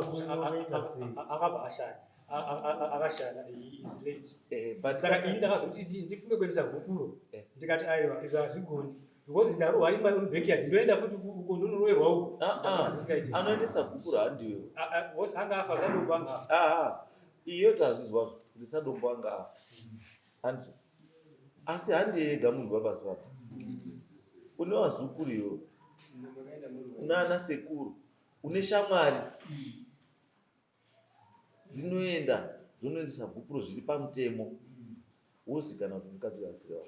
akashanda is late. Saka ini ndakazoti ndifunge kuendesa gupuro ndikati aiwa izvo hazvigoni because ndarohwa imba yomubackyard ndoenda futi uko ndonoroverwa uko. Anoendesa gupuro handiwe. Wose anga afa sadombo anga afa. Iyo tazvizwa kuti sadombo anga afa. Handizvo. Asi handiyega munhu wabasa papa. Une wazukuru iwo. Una ana sekuru. Une shamwari. Dzinoendesa gupuro zviri pamutemo. Wozikana kuti mukadzi asiriwa.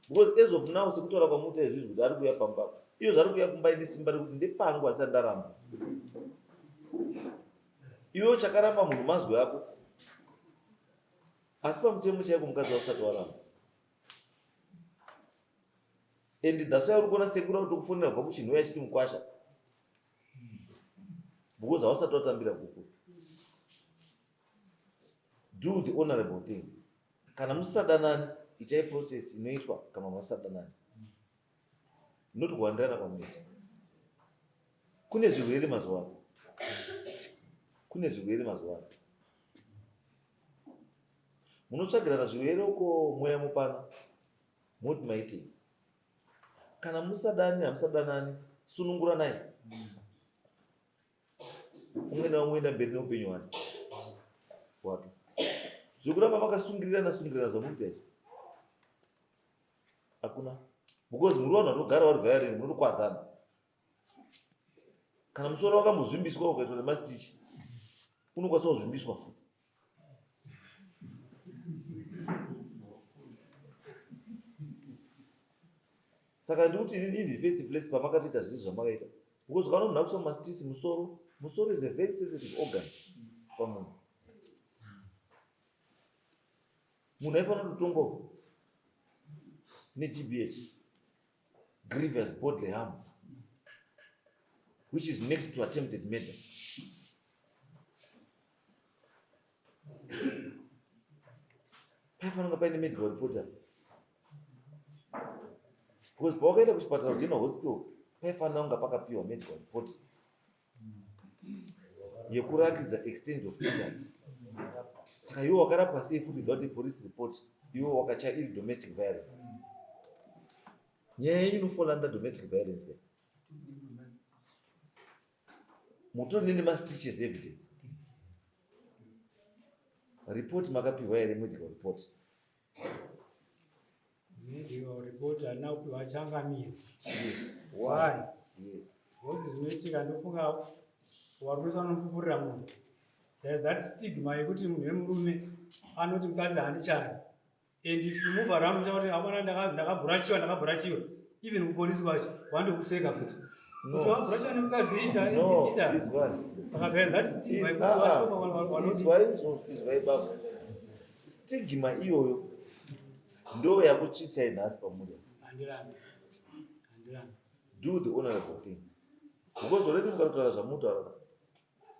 Because as of now sekutaura kwamuita izvizvi kuti ari kuuya pamba. Iyo zvari kuuya kumba ine simba rekuti ndepangu asati ndaramba. Iwe chakaramba munhu mazwe ako. Asi pamutemo chaiko mukadzi usati waramba. And that's why uri kuona sekuru kuti kufonera kubva kuchinhu chiti mukwasha. Because havasati watambira gupuro. Do the honorable thing. Kana musadanani ichai process inoitwa kama musadanani. Not kuwandirana pamwecho. Kune zvirwere mazuva ano. Munotsvagirana zvirwere uko mweya mupana. moti maitei. Kana musadani hamusadanani, sunungura naye. Umwe naumwe mberi neupenyu hwake. Wapi? Zvokuramba makasungirirana zvamurikuita izvi. Hakuna. Because muri vanhu vanogara vari violent, munokwadzana. Kana musoro wakambozvimbiswa ukaitwa nemastitch, unokwanisa kuzvimbiswa futi. Saka ndikuti in the first place pamakatoita zvinhu zvamakaita. Because kana munhu akuswa mastitch musoro is a very sensitive organ pamunhu. Munhu aifanira kutongwa neGBH, grievous bodily harm, which is next to attempted murder. Paifanira paine medical reporter. Because pawakaenda kuchipatara kuchena hospital, paifanira kunga pakapiwa medical report yekurakidza extent of injury. Saka iwe wakarapwa sei futi without a police report, iwe wakacha iri domestic violence. Nyaya yenyu inofola under domestic violence. Mutori nene mastitches evidence. Report makapiwa here medical report. Medical report anakupiwa changamire. Yes. Why? Yes. Because zvinoitika ndofunga warwisa unopupurira munhu. There's that stigma yekuti munhu wemurume anoti mukadzi handichari. And if you move around uchauti hamwana ndakabhurashiwa, even kupolisi kwacho wandokuseka futi. Kuti wabhurashiwa nemukadzi ida. No, this one. Saka there's that stigma yekuti baba. Stigma iyoyo ndo yakuchitsai nhasi pamunhu. Handirani. Do the honorable thing. Because already mukatotaura zvamutaura.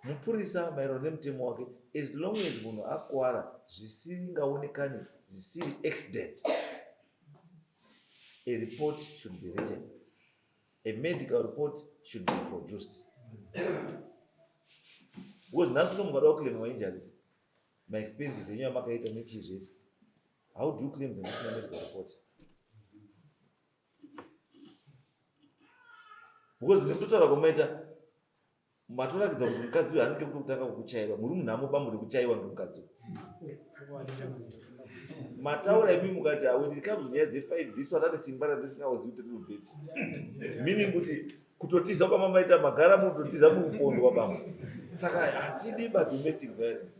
Mupurisa maererano nemutemo wake, as long as munhu akuwara zvisingaonekani, zvisiri accident, a report should be written. A medical report should be produced. Because nhasi uno mungada kuclaim injuries, my expenses enyu yamakaita nechii zvese. How do you claim the national medical report? Because nekutotaura kwamaita matorakidza kuti mukadzi uyu handike kuti kutanga kukuchaiwa, muri munhamo bamuri kuchaiwa ngemukadzi uyu. Mataura imi mukati when it comes to nyaya dzefight this one ane simba randisingazivi kuti rinobvepi. Meaning kuti kutotiza kwamamaita magara mutotiza muupondo wabamba. Saka hatidiba domestic violence.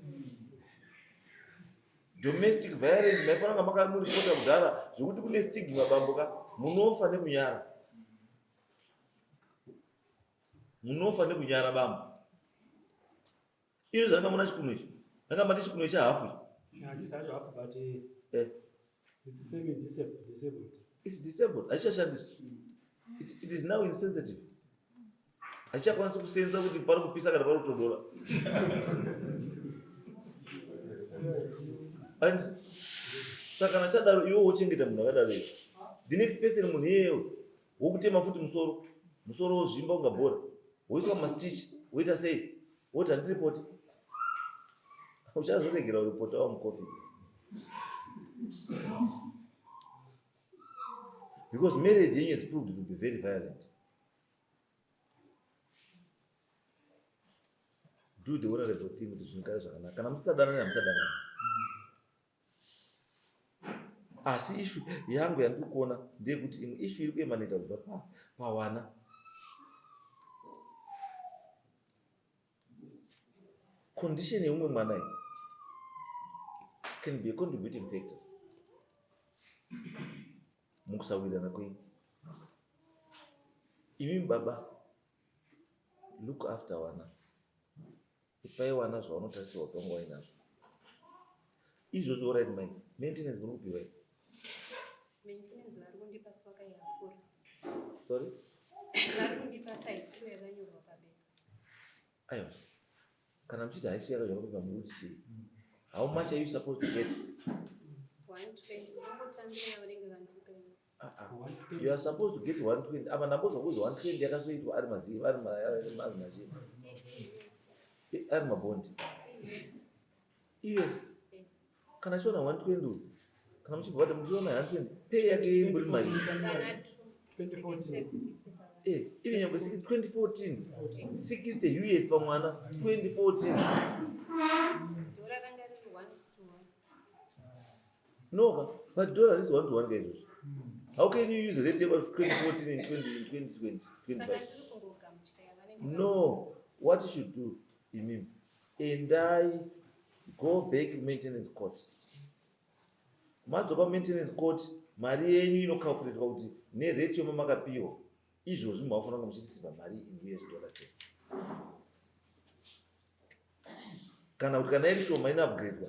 Domestic violence maifanira kunga makamuripota kudhara zvekuti kune stigma bamboka munofa nekunyara. Munofa nekunyara bamba. Iyo zvanga muna chikunwe ichi. Ndanga mati chikunwe chahafu ichi. This is half, but it's semi-disabled. It's disabled. It is now insensitive. Haichakwanisa kusenza kuti pari kupisa kana pari kutodora. And saka nachadaro iwo wochengeta munhu akadaro. The next person munhu iyeyo wokutema futi musoro wozvimba unga bhora. Woiswa mastitch, woita sei? Woti handiripoti. Uchazoregera kuripota wamukofi. Because marriage is proved to be very violent. Do the honorable thing kuti zvinogara zvakanaka. Kana musadanani hamusadanani. Asi issue yangu yandiri kuona ndeyekuti imwe issue iri kuemaneta kubva pawana. Condition yeumwe mwana iyi can be a contributing factor mukusawirana kwenyu. Imi baba, look after wana. Ipai wana zvaunotarisirwa kutanga wainazvo. Izvozvo right mai maintenance muri kupiwa here. Maintenance vari kundipasa wakayakura. Sorry? Vari kundipasa isiyo yakanyorwa pabeka. Aiwa. Kana mchiti haisi yakanyorwa pabeka muri kuti sei? How much are you supposed to get? 120. Vangotambira vanenge vandipa. You are supposed to get 120. Apa ndambozwa kuzi 120 yakasoitwa ari mazivi ari mazimachini. Ari mabondi. Yes. Kana chiona 120 kana muchibva kuti muchiona 120 pay yake imbori mari 2014 even nyangwe 2014 60 US pamwana 2014 no, but dollar is 1 to 1 guys. How can you use rate of 2014 in 2020 25? No, what you should do, and I go back to maintenance court. Madzoba maintenance court, mari yenyu inocalculate kuti ne rate yoma makapiwa. Izvozvi mafanira muchitisiva mari in US dollar. Kana kuti kana iri shoma ina upgrade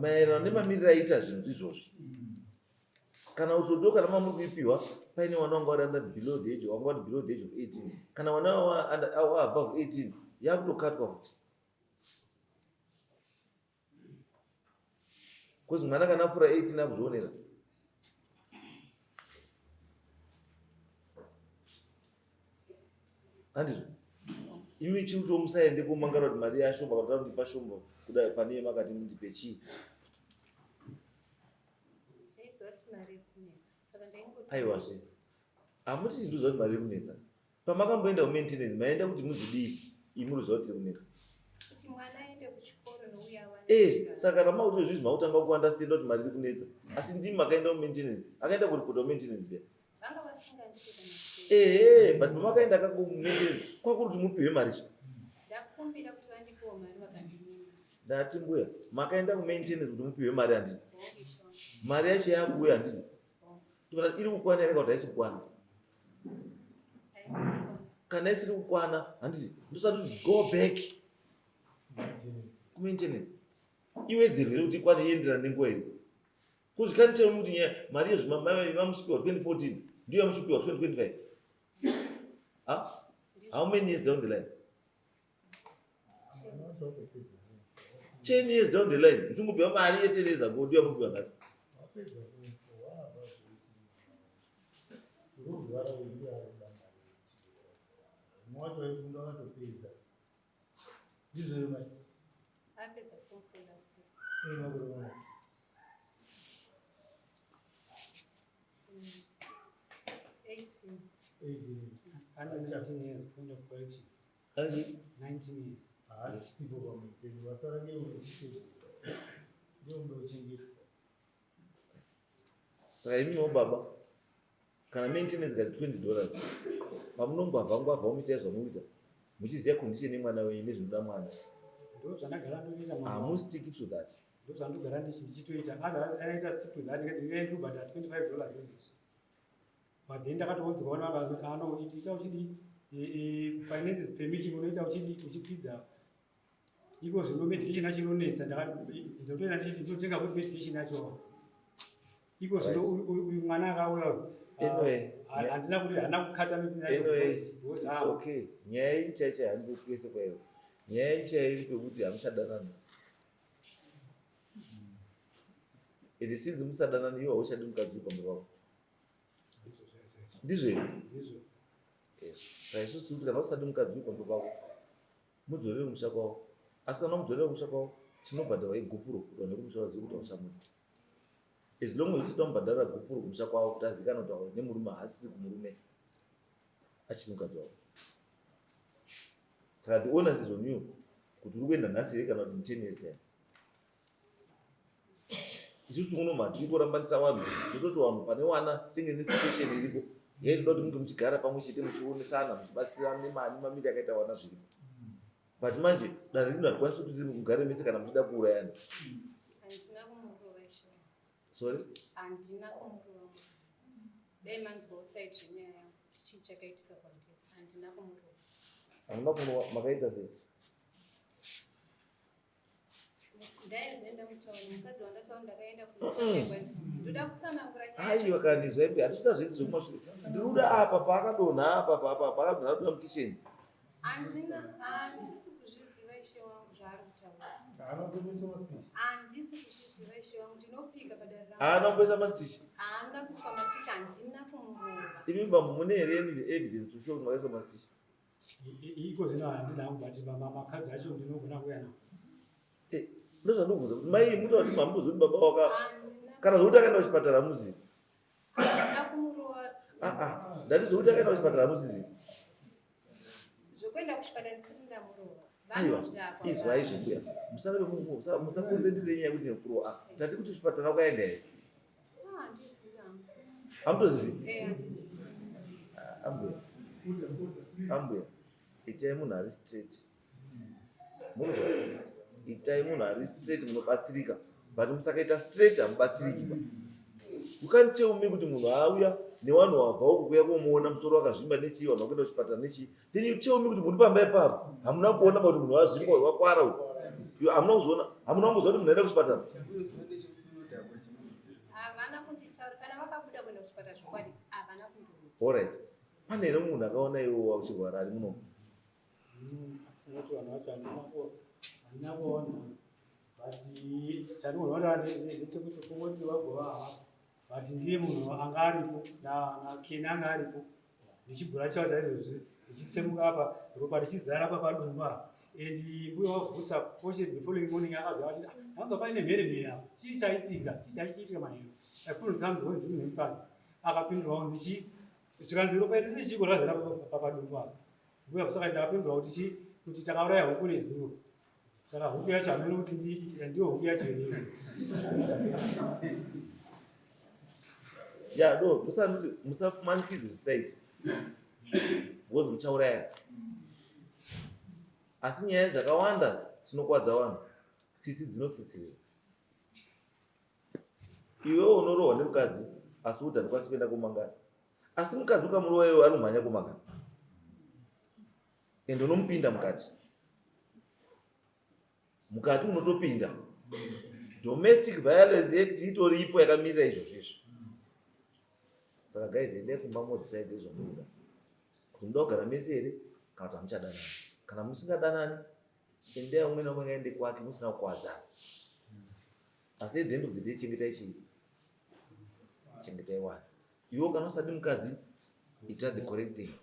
maererano nemamiriro aita zvinhu izvozvo. Kana utodo kana mamuri kuipiwa paine vana vanga vari under below the age, vanga vari below the age of 18. Kana vana ava above 18 yakutokatwa futi. Because mwana kana apfuura 18 akuzvionera. Handizvo. Imi chiuto musaende kumangara kuti mari yashomba kana kuti pashomba kudai pane makati mundipe chii. Aiwa zve. Amuti ndizvo kuti mari kunetsa. Pamakamboenda kumaintenance maenda kuti muzidii imuruziva kuti kunetsa. Kuti mwana aende kuchikoro nouya saka ramauti zvinhu mautanga kuunderstand kuti mari kunetsa. Asi ndimi makaenda kumaintenance. Akaenda kuripota kumaintenance there. vanga vasingandisi but makaenda kakumaintenance kwakuri kuti mupiwe mari. ndakumbira kuti vandipiwo mari vakandimira. Ndati mbuya makaenda kumaintenance kuti mupiwe mari handisi. Mari yacho yakuuya handisi. Iri kukwana ere kana kuti haisi kukwana? Kana isiri kukwana handisi ndosati go back kumaintenance iwedzerwe kuti ikwane ienderana nenguva iri. Kuzvikanitira kuti mari yezvimamushupiwa 2014 ndiyo yamushupiwa 2025. How many years down the line? 10 years down the line. Uchingopiwa mari ye 10 years ago ndiyo yamupiwa nhasi. apedza form 4 last year. 18. Under 19 years, point of correction. 19 years. Saka imi baba kana maintenance kati $20 pamunongwavha muchiita zvamuita muchiziva condition yemwana wenyu nezvinoda mwana. Ndozvandagara ndoita mwana. Hamustiki to that. Ndozvandogara ndichitoita. Anaita stick to that. Ndikabhadhara $25 izvozvo. But then ndakatoudzwa vakazoti ita uchidi finances permitting unoita uchikwidza. Iko zvino medication yacho inonetsa. Ndotoenda ndichitenga kuti medication yacho. Iko zvino uyu mwana akauya. Handina kuti hana kukata medication yacho. Okay. Nyaya ichacha handikukwese kwaivo. Nyaya ichairi pekuti hamuchadanana. Ende since musadanana iwo hauchadi mukadzi pamberi pavo. Ndizvo here? Saka isusu kuti kana usadi mukadzi pamberi pavo mudzorere kumusha kwavo. Asi kana mudzorere kumusha kwavo chinobhadharwa igupuro kuti vanhu vekumusha vazive kuti hauchamuda. As long as usina mubhadhara gupuro kumusha kwavo kuti azikana kuti nemurume haasiri kumurume achiri mukadzi wavo. Saka the onus is on you kuti uri kuenda nhasi here kana kuti 10 years time. Isusu uno tiri kurambanisa vanhu tototi vanhu pane wana senge nesituation iripo yaitoda kuti munge muchigara pamwe chete muchionesana muchibatsirana nemamiri akaita wana zviripo. But manje danho rino harikwanisi kuti mugare mese kana muchida kuurayana. Handina kumurova ishe. Sorry? Handina kumurova. Dai manzwa usaidi zvenyaya yangu kuti chii chakaitika kwandiri. Handina kumurova. Hamuna kumurova makaita sei? Ndaizoenda mutauni mukadzi wandataura ndakaenda kunokwedza. Ndoda kutsanangura nyaya. Aiwa kanizwa ipi hatichita zvese zvokumashure. Ndinoda apa paakadonha apa paakadonha kuda mukitchen. Handisi kuzviziva ishe wangu zvaari kutaura. Handisi kuzviziva ishe wangu ndinopika padare rangu. Haana kumboisa mastichi. Haana kuiswa mastichi handina kumurova. Imi bambo mune here evidence to show kuti makaiswa mastichi? Iko zvino handina but makadzi acho ndinogona kuuya nawo. ndozvandokuudza kuti mai muta kuti mambuzi kuti baba waka kana zvokuti akaenda kuchipatara muzivi ndatizokuti akaenda kuchipatara muzivi zvokuenda kuchipatara ndisiri ndamurova aiwa izwai zvokuya musakunze ndiri nyaya kuti nekurowa tati kuti kuchipatara ukaenda here hamutozivi ambuya itai munhu ari straight murozva itai munhu ari straight munobatsirika but musakaita straight hamubatsirikiba. You can't tell me kuti munhu auya nevanhu wabva uku kuya kumuona musoro wakazvimba nechii vanhu vakuenda kuchipatara nechii, then you tell me kuti muri pamba ipapo hamuna kuona kuti munhu wazvimba wakwara uku hamuna kuzoona, hamuna kumboziva kuti munhu aenda kuchipatara. havana kunditaura kana vakabuda kuenda kuchipatara zvokwadi havana kundiudza. Alright, pane here munhu akaona iwo uchirwara ari muno? Unoti vanhu vacho handina kuona but chandinoona ndechekuti kungoti vagova but ndiye munhu anga aripo nakena anga aripo ndichibhura chavo chaizvozvi ndichitsemuka apa ropa richizara apa padumba and mbuya wavhusa fortunately the following morning akaziva achiti anzwa paine mheremhere apo chii chaichiitika maneno I couldn't come because ndiri nemukadzi akapindura kunzi zvikanzi ropa redu richiko razara padumba apo mbuya vhusaka ndakapindura kuti takauraya huku nezuro saka huku yacho hamene kuti ndiyo huku yacho iyoyo. Yeah, no, musafumanikidze zvisaiti because muchaurayana. Asi nyaya dzakawanda dzinokwadza vanhu, tsitsi dzinotsitsirira. Iwewo unorohwa nemukadzi asi kuti handikwanisi kuenda kumangana, asi mukadzi ukamurova iwewe anomhanya kumangana ende unomupinda mukati unotopinda. Domestic violence act itoripo yakamirira izvozvizvo. Saka guys, endai kumba modecide nezvamunoda kuti munoda kugara mese here kana kuti hamuchadanani. Kana musingadanani endai umwe naumwe ngaende kwake musina kukwadzana. Asi at the end of the day chengetai chii? Chengetai wana. Iwo kana usadi mukadzi ita the correct thing.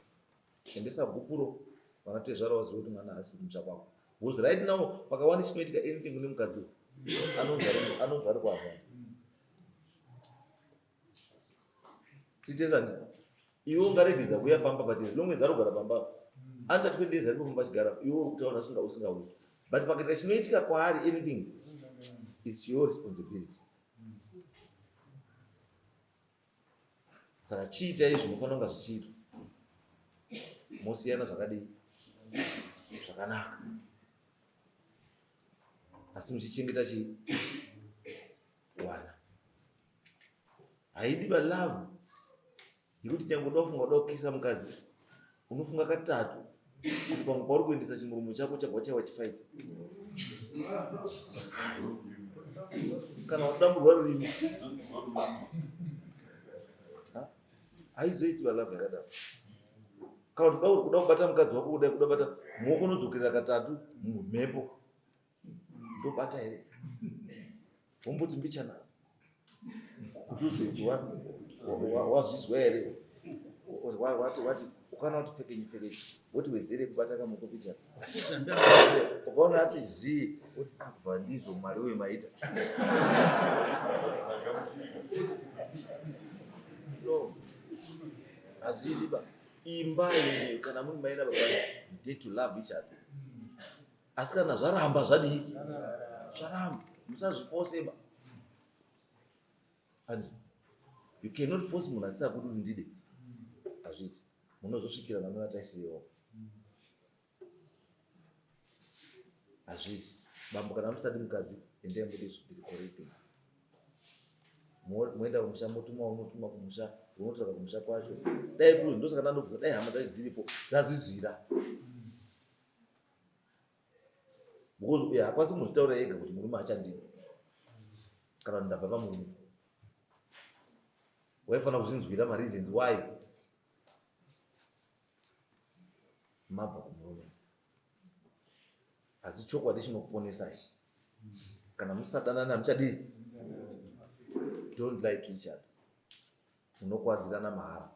Endesa gupuro vanatezvara vaziva kuti mwana asi kumusha kwako. Because right now pakawanda chinoitika anything kune mukadzi anonzwa ari kuavana. Titezani iwe ungaregedza kuya pamba but as long as arogara pamba under 20 days ari kufamba achigara iwe uri kutaura usingauyi, but pakaita chinoitika kwaari anything it's your responsibility. Saka chiita izvi munofanira kunga zvichiitwa mosiyana zvakadii zvakanaka asi muchichengeta chii wana. Haidi love yekuti nyange unoda kukisa mukadzi unofunga katatu kuti pamwe pauri kuendesa chimurume chako chabva chachifaita kana udamburwa rurimi haizoiti love yakadaro. Kana kuti kuda kubata mukadzi wako kuda kubata muoko unodzokerera katatu mumhepo ndobata here womboti mbichana kuti uzwe kuti wazvizwa here wati ukana kuti pfekenyi woti wedzere kubata kamoko pichana ukaona ati zii kuti abva ndizvo mwari wemaita no hazvidiba. Imba iyi kana muri maina baba need to love each other. Asi kana zvaramba zvadii zvaramba musazviforce ba. And you cannot force munhu asisa kuti ndide azviti munozosvikira namuna taisiyewo azviti bambo kana musadi mukadzi endai muti zviri correct. Moenda kumusha motuma unotuma kumusha unotoka kumusha kwacho dai kuri ndosaka ndandobvunza dai hama dzacho dziripo dzazvizvira because hapasi muzvitaura ega kuti murume achandini kana kuti ndabva pamurume waifanira kuzvinzwira mareasons why mabva kumurume. Asi chokwadi chinokuponesai kana musadanana hamuchadii. Don't lie to each other. Munokwadzirana mahara.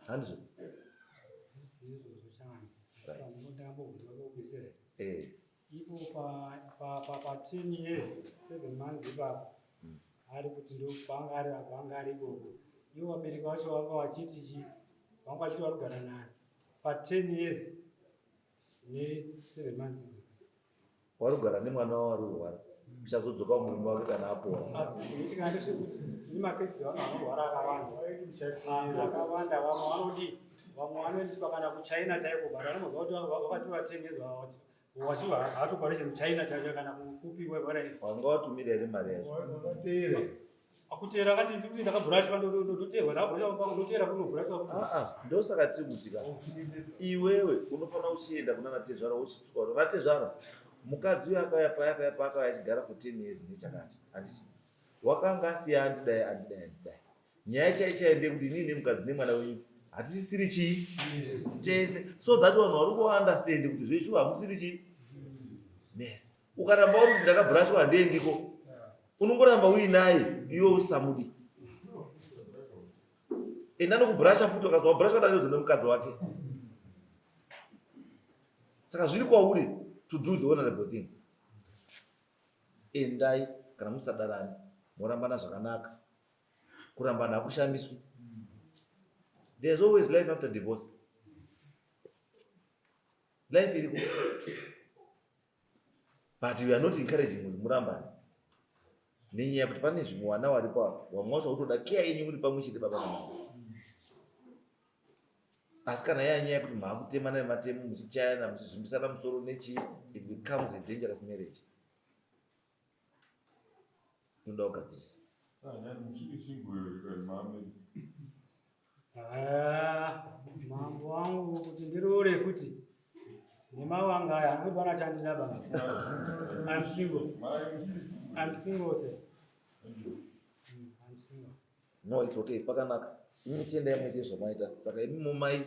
Right. ipo pa 10 years 7 months ipapo ari kuti panga ari ikoko iwo vabereki vacho vanga vachiti vanga vachiti vari kugara naye pa 10 years ne7 months idzodzo wari kugara nemwana wari kurwara uchazodzoka murume wake kana apora. asi zvinoitika ndezvekuti tine makesi vanhu vanorwara akawanda vamwe vanodi vamwe vanoendeswa kana kuchina chaiko but anomozwa kuti vakatora 10 years wachiva haatokwanise muchina chacho kana kupiwe varife wanga watumira here mari yacho akutera kati ndikuti ndakabhurashwa ndoterwa ndakabhurashwa kunobhurashwa ndosaka tiri kutika iwewe unofanira uchienda kuna natezvara uchisvika kuti natezvara mukadzi uyo akauya paakauya achigara for 10 years nechakati handiti wakanga asiya andidai nyaya chaichaende kuti inini nemukadzi nemwana wenyu hatisisiri chii chese so that vanhu vari kuunderstand kuti zvechu hamusiri chii yes ukaramba uri kuti ndakabhurashwa handiendiko unongoramba uinaye iwe usamudi enda nokubhurasha futi ukazwa wabhurashwa nanezo nemukadzi wake saka zviri kwauri to do the honorable thing. Endai kana musadarani morambana zvakanaka kurambana hakushamiswi. There's always life after divorce. Life iriko. But we are not encouraging kuti murambane nenyaya kuti pane zvimwe wana waripo wamwausha kutoda keya yenyu muri pamwe chete baba namama asi kana yanyaya kuti maakutemana nematemu muchichayana muchizvimbisana musoro nechi it becomes a dangerous marriage. Noda kugadzirisa mambo wangu kuti ndiroore futi nemavanga aya anobana chandina baba. I'm single sir. I'm single. No, it's okay. Pakanaka muchienda muite zvamaita saka imi mumai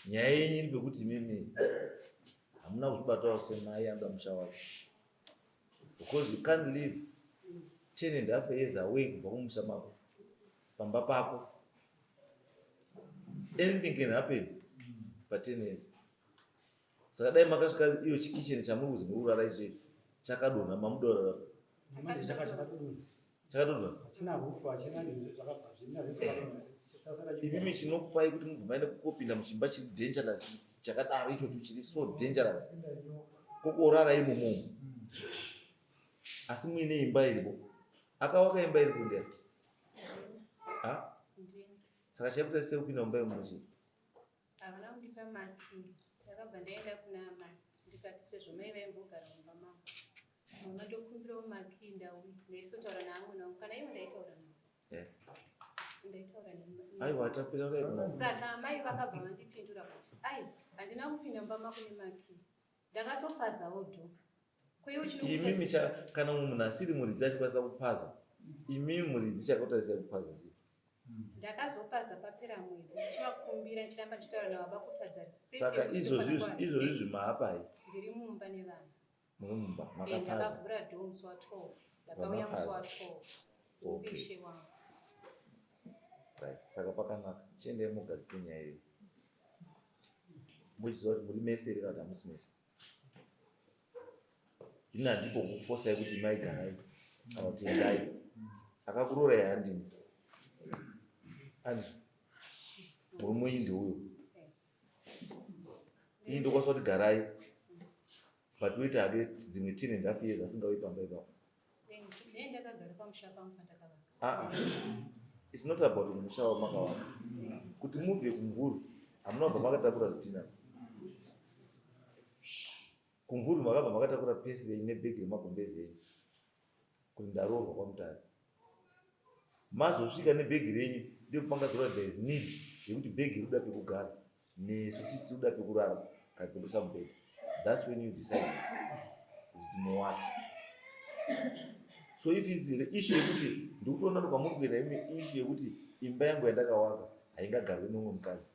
nyaya yenyu iri pekuti mimi hamuna kuzvibatawo semai anoda musha wake because you can't live 10.5 years away kubva kumusha mako pamba pako. Anything can happen pa 10 years. Saka dai makasvika iyo chikicheni chamuri kuzi mururara ichechi chakadonha mamudorara chakadonha achina rufu achina zvakabva imi chinokupai kuti mubvumaine kukopinda muchimba chiri dangerous chakadaro ichocho chiri so dangerous kokorara imomo asi muine imba iripo akawaka imba iri kundera saka chaikuita sei kupinda mumba yemuchi havana kundipa maki ndakabva ndaenda kuna mai ndikati sezvomai vaimbogara mumba mavo mama ndokumbirawo maki ndauya ndaisotaura naamwe nangu kana ivo ndaitaura aiwa tapira rai saka mai vakabva vandipindura kuti ai handina kupinda mumba mako nemaki ndakatopazawo dho imimi kana munhu asiri muridzi achikwanisa kupaza imimi muridzi chakautarisai kupaza ndakazopaza papera mwedzi ndichivakumbira ndichiramba ndichitaura navaba kutadza saka izvozvi maapai ndiri mumba nevanhu muri mumba makapaza ndakavhura dho musi wa12 ndakauya musi wa12 upishe wangu right. Saka pakanaka chiendei mugadzise nyaya iyi muchiziva kuti muri mese here kana kuti hamusi mese. Ini handipo kukufosai kuti maigarai kana kuti endai akakurorai handini ani murume wenyu ndeuyo ini ndokwaswa kuti garai but uite hake dzimwe 10.5 years asingauyi pamba ipapo. ndakagara pamusha pangu pandakavaka. It's not about musha wamakavaka kuti mubve kumvuri hamuna kubva makatakura zvitina kumvuri makabva makatakura pesi yenyu nebhegi remagombezi yenyu kuti ndaroorwa kwamutare mazosvika nebhegi renyu ndipo pangazora there is need yekuti bhegi rikuda pekugara nesu tikuda pekurara kana pekuisa mubhedha. That's when you decide kuti muwake. So if it's the issue yekuti ndikutoona kuti kwamuri kuenda imi issue yekuti imba yangu yandakawaka haingagarwe nomwe mukadzi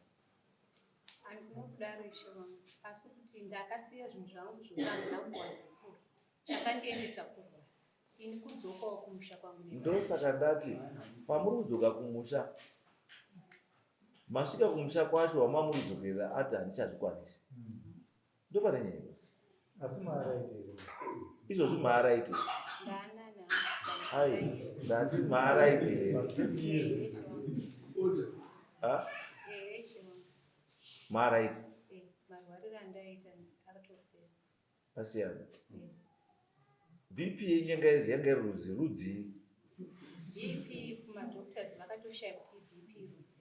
handina kudaro ishe wangu asi kuti ndakasiya zvinhu zvangu zvokandina kuwana kukura chakandiendesa kurwa ini kudzokawo kumusha kwangu ndosaka ndati pamuri kudzoka kumusha masvika kumusha kwacho wamamuri kudzokerera ati handichazvikwanisi ndopane nyaya Asi Marital. Izvozvi Marital. Ai, ndati Marital. Ha? Marital. marwariro andaita akatosiyana. Asiyana. BP yenyanga izi yanga rudzi. BP kumadoctors vakatoshaya kuti BP rudzi.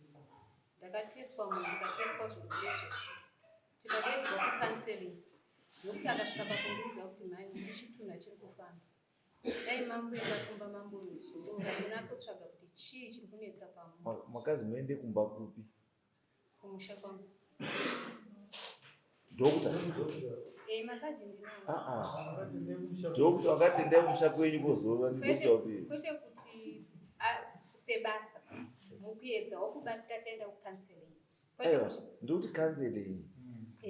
Ndakatestwa munhu ndikatestwa zvirwere. Tikadedzwa kucounseling. Ndokuti akasvika pakundiudza kuti mai chitunha chiri kufamba. Dai mamboenda kumba mambonozorora munatsotsvaga kuti chii chiri kunetsa pamunhu. Makazi muende kumba kupi? Kumusha kwangu. Dokta. Makadzi ndinawo. Dokta wakati ndai kumusha kwenyu kuzorora ndi dokta upi? Kwete kuti sebasa mukuedza wokubatsira taenda kucounseling. Aiwa, ndikuti counseling.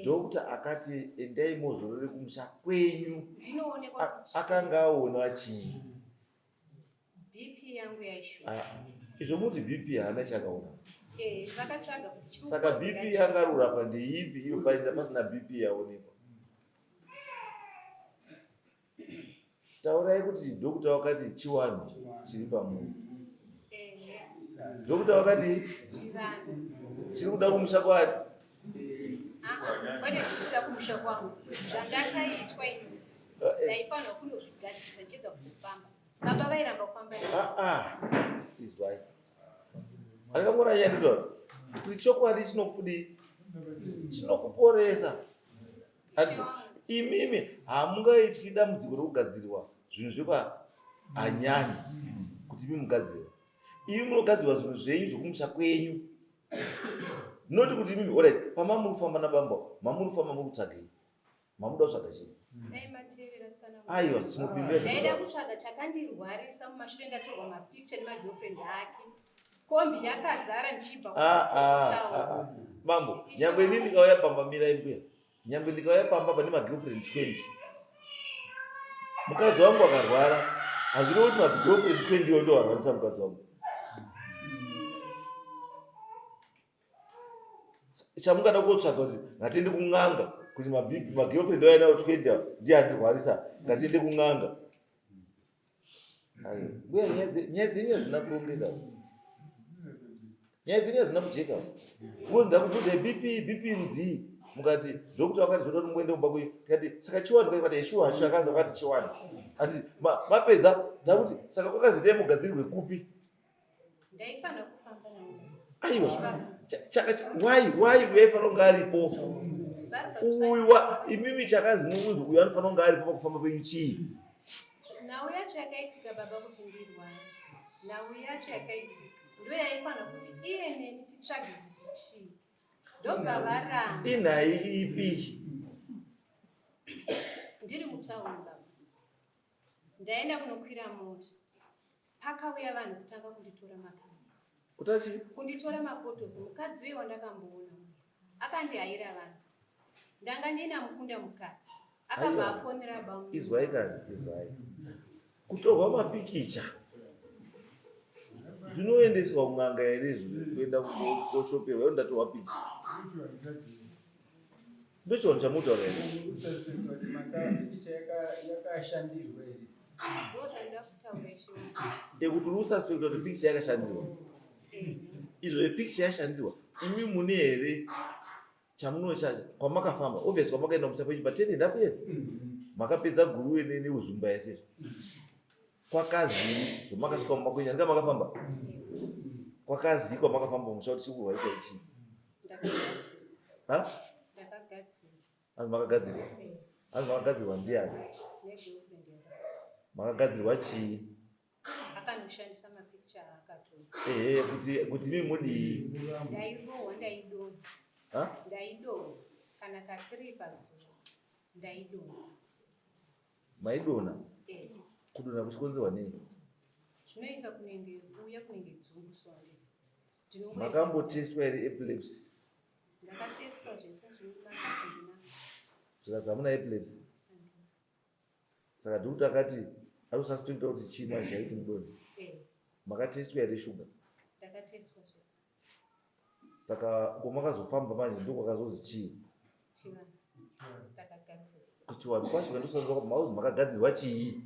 Dokta akati endai muzorore kumusha kwenyu. Ndinoonekwa kuti akanga aona chii? BP yangu yaishuka. Izvo muti BP haana chakaona. Vakatsvaga kuti chiri. Saka BP yangarura pandeipi iyo painda pasina BP yaonekwa. Taurai kuti dokta wakati chiwanhu chiri pamunhu. Dokta wakati chivanhu chiri kuda kumusha kwani? Kwete kuda kumusha kwangu. Zvandakaitwa ini. Ndaifanira kundozvigadzirisa nchiedza kufamba. Baba vairamba kufamba. Izwai. Andikangora nyaya nditaura kuti chokwadi chinokuporesa. Imimi hamungaityi dambudziko rokugadzirwa zvinhu zvepahanyanyi kuti imi mugadzirwa. Imi munogadzirwa zvinhu zvenyu zvokumusha kwenyu. Noti kuti imimi alright, pamamurifamba nabamba, mamurifamba murutsvagei. Mamuda kutsvaga chii? Aiwa, chinopindira. Ndaida kutsvaga chakandirwarisa mumashure ndatorwa mapicture nemagirlfriend ake. Kombi yakazara nchibva kutaura. Mambo, nyangwe inini ndikauya pamba mira imbuya. Nyangwe ndikauya pamba pane magirlfriend 20. Mukadzi wangu akarwara, hazvino kuti magirlfriend 20 yo ndo arwarisa mukadzi wangu. Chamungada kutsvaga kuti ngatiende kun'anga kuti magirlfriend wainawo 20 ndiye andirwarisa, ngatiende kun'anga. Ayo, mbuya nyaya dzenyu hazvina kurongeka. Nyaya dzenyu hazvina kujeka. Kuzi ndakubvunzai BP rudzi. Mukati dokta wakati zvoda muende kumba kwenyu. Tikati saka chiwani kwakati shuwa chakaanza kwati chiwani. Ati mapedza takuti saka kwakazi ndai mugadzirirwe kupi? Ndaifanira kufamba nawo. Aiwa. Why uyaifana kunga aripo? Imimi chakazi mukuzi uyu anofanira kunga aripo pakufamba penyu chii? Nhau yacho yakaitika baba kuti ndirwara. Nhau yacho yakaitika. Ndo yaifanira kuti iye neni titsvage kuti chii. Ndobva varamba. Inhai ipi? Ndiri mutaundi baba. Ndaenda kunokwira mota. Pakauya vanhu kutanga kunditora makamera. Kutachi? Kunditora mafotos. Mukadzi uye wandakamboona. Akandihayira vanhu. Ndanga ndina mukunda mukasi. Akabva afonera baba. Izwai kani, izwai. Kutorwa mapikicha. Zvinoendeswa kun'anga here kuenda kushoperwa yo ndatorwa picha. Ndochiona chamutaura here. Picha yakashandirwa here. Ndozvandida kutaura izvozvo. Ekuti ususpecta kuti picha yakashandirwa. Izvo picha yashandirwa. Imi mune here chamunochacha kwamakafamba. Obviously kwamakaenda kumusha penyu but 10 and a half years. Makapedza guruwe neuzumba yese. Kwakazi zvomakasvika mumba kwenyu ndika makafamba. Kwakazi kwamakafamba musha kuti chikurwarisa ichi. Ndakagadzirwa. Ndakagadzirwa. Asi makagadzirwa. Asi makagadzirwa ndiani? Makagadzirwa chii? Akanoshandisa mapicture akatora. Kuti mimi mudii? Ndairohwa ndaidonha. Ndaidonha. Kana ka3 pazuva. Ndaidonha. Maidonha? Kudonha kuchikonzerwa nei? Zvinoita kunenge uya kunenge dzungu swandisa. Makambotestwa here epilepsy? Ndakatestwa zvese zvinokwana kuti ndina. Zvikazi hamuna epilepsy? Saka dokta akati arikususpecta kuti chii manje chaiti mudonha? Makatestwa here shuga? Ndakatestwa zvese. Saka uko makazofamba manje ndokwakazozi chii? Chivanhu. Ndakagadzirwa. kuchiwani kwacho kandosarira kuti mauzi makagadzirwa chii.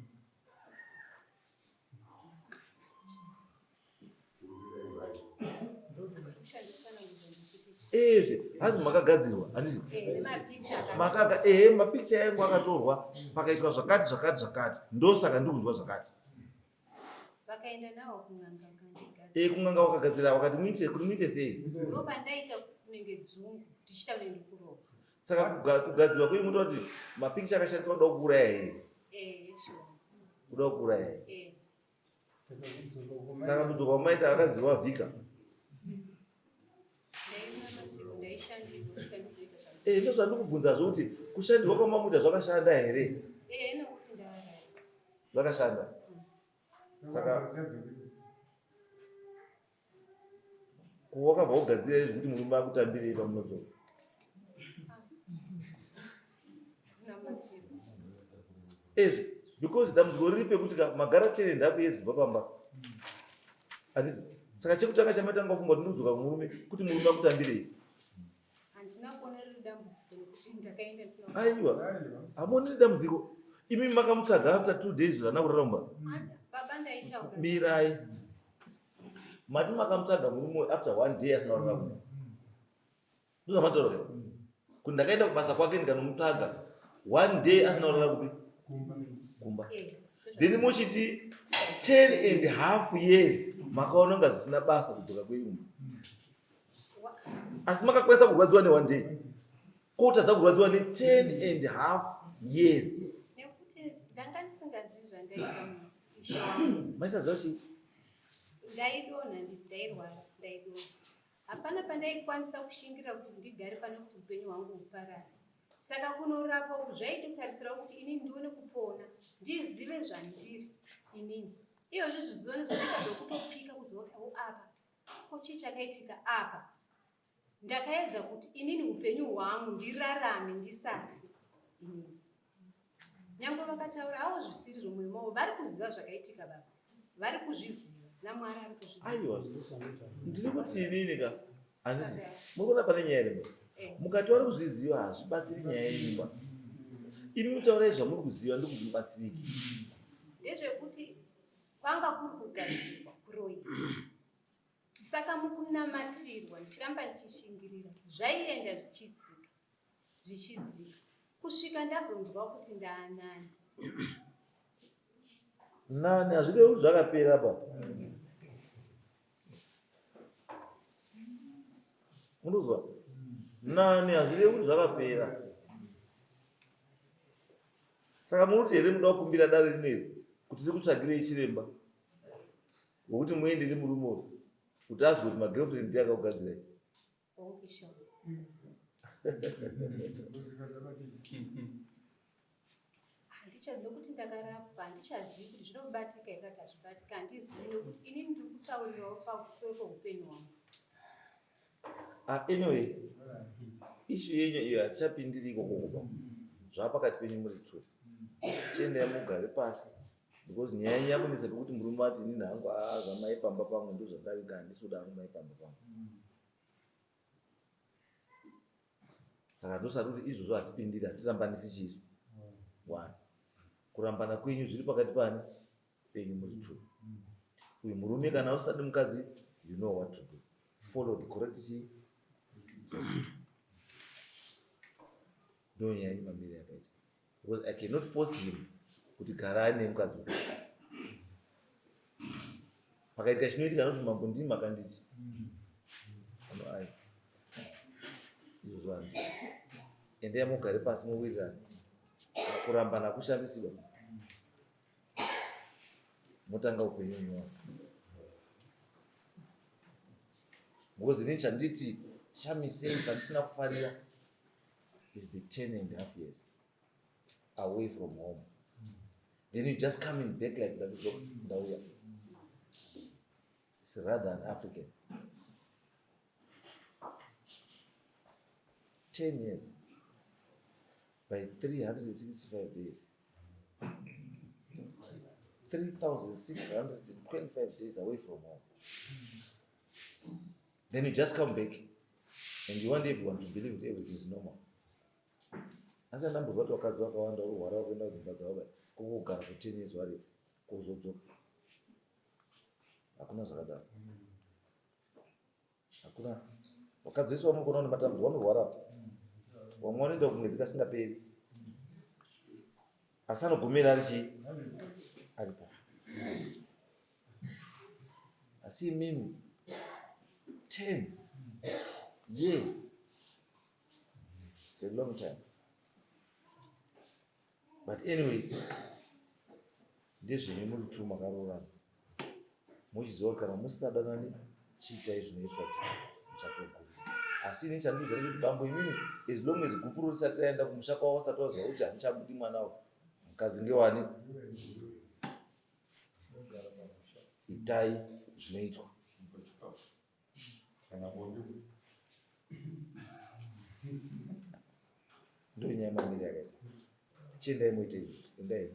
Hazi makagadzirwa handisi mapikicha yangu akatorwa pakaitwa zvakati ndosaka ndikudzwa zvakati. Vakaenda nawo kunganga kunganga wakagadzira wakati muite sei. Ndo pandaita kunenge dzungu tichita kuenda kuropa. Saka kugadzirwa kwemuta kuti mapikicha akashandiswa kuda kuuraya here. Kuda kuuraya here. Saka kudzoka kwamaita akadzirwa vhika. Ndo zvandikubvunzazvo kuti kushandirwa kwamamuta zvakashanda here. Zvakashanda. Saka wakabva kugadzira izvi kuti murume akutambirei pamunodzoka. Because dambudziko riri pekuti magara tene hafu yezi kubva pamba. Handiti. Saka chekutanga chamatanga kufunga kuti ndikudzoka kumurume kuti murume akutambirei. Aiwa, hamoni dambudziko. Imi makamutsvaga after 2 days zvana kuraramba. Mirai. Mati makamutsvaga murume after 1 day asina kuraramba. Ndozvamataura here. Kuti ndakaenda kubasa kwake ndikanomutsvaga 1 day asina kuraramba kupi? Kumba. Then muchiti 10.5 years makaona nga zvisina basa kudzoka kwenyu. Asi makakwanisa kurwadziwa ne 1 day. Kotadza kurwadziwa ne 10.5 years. Nekuti ndanga ndisingazivi zvandaita muisha wangu. Maisaziva chii? Ndaidonha ndairwara ndaidonha. Hapana pandaikwanisa kushingira kuti ndigare pane kuti upenyu hwangu huparare. Saka kunorapa uku zvaitotarisira kuti inini ndione kupona, ndizive zvandiri inini. Iyozvo zvizoni zvoita zvokutopika kuzoti apa ko chii chakaitika apa. Ndakaedza kuti inini upenyu hwangu ndirarame ndisafe inini. Nyangwe vakataura hawo zvisiri zvomwoyo mavo vari kuziva zvakaitika baba. Vari kuzviziva naMwari ari kuzviziva. Aiwa, ndiri kuti inini ka handisi murikuona pane nyaya iri. Mukati vari kuzviziva hazvibatsiri nyaya yeimba. Imi mutaurai zvamuri kuziva ndikuti mubatsirike. Ndezvekuti kwanga kuri kugadzirwa kuroyiwa. Saka mukunamatirwa ndichiramba ndichishingirira zvaienda zvichidzika kusvika ndazonzwa kuti ndaanani. Nani hazvirevi kuti zvakapera pa. Munozwa? Nani hazvirevi kuti zvakapera. Saka muruti here muda kukumbira dare rineri kuti tikutsvagirei chiremba wokuti muendere murume uyu kuti azwe kuti magirlfriend ndiye akakugadzirai. Handichazivi nokuti ndakarapwa, handichazivi kuti zvinobatika ikati hazvibatika, handizivi nokuti inini ndiri kutaurirawo pamusoro peupenyu hwangu. Anyway, ishu yenyu iyo hatichapindiri ikoko kuba. Zvapakati penyu muri two. Chiendai mugare pasi. Because nyaya yakunetsa pekuti murume ati inini hangu zvamaipamba pangu ndozvandaviga handisi kuda hangu maipamba pangu. Saka ndosati kuti izvozvo hatipindiri hatirambanisi chizvo. 1. Kurambana kwenyu zviri pakati pani penyu muri two. Uyu murume kana usati mukadzi, you know what to do. Follow the correct chii. Ndo nyaya mamiri yakaita. Because I cannot force him kuti gara nemukadzi. Pakaitika chinoitika noti mambo ndimi makanditi. Ai. Izvozvo handiti. Endai mugare pasi muwirirane. Kurambana hakushambisiba. Motanga upenyu hwenyu. Because inini chanditi shamisei pandisina kufarira is the 10.5 years away from home. Then you just come in back like that. It's rather an African. 10 years by 365 days. 3,625 days away from home. Then you just come back and you want everyone to believe that everything is normal. asi andambozwa kuti vakadzi vakawanda urwara wakuenda kudzimba dzavo kokugara for 10 years vari kuzodzoka. Hakuna zvakadaro, hakuna. Vakadzi vese vanogona kuti matambudziko vanorwara, vamwe vanoenda kumwedzi kasingaperi, asi anogumira aripo. Asi imimi 10 years, it's a long time. But anyway, ndezvenyu muri tu makarorana, muchiziva kana musisadanani chiitai zvinoitwa kuti muchatoguma. Asi ini chandinoziva kuti bambo imimi, as long as gukuru risati raenda kumusha kwavo vasati vaziva kuti hamuchabudi mwanawo, mukadzi ngewani, itai zvinoitwa. Ndo nyaya mamiri yakaita. Chiendai muite izvi, endai.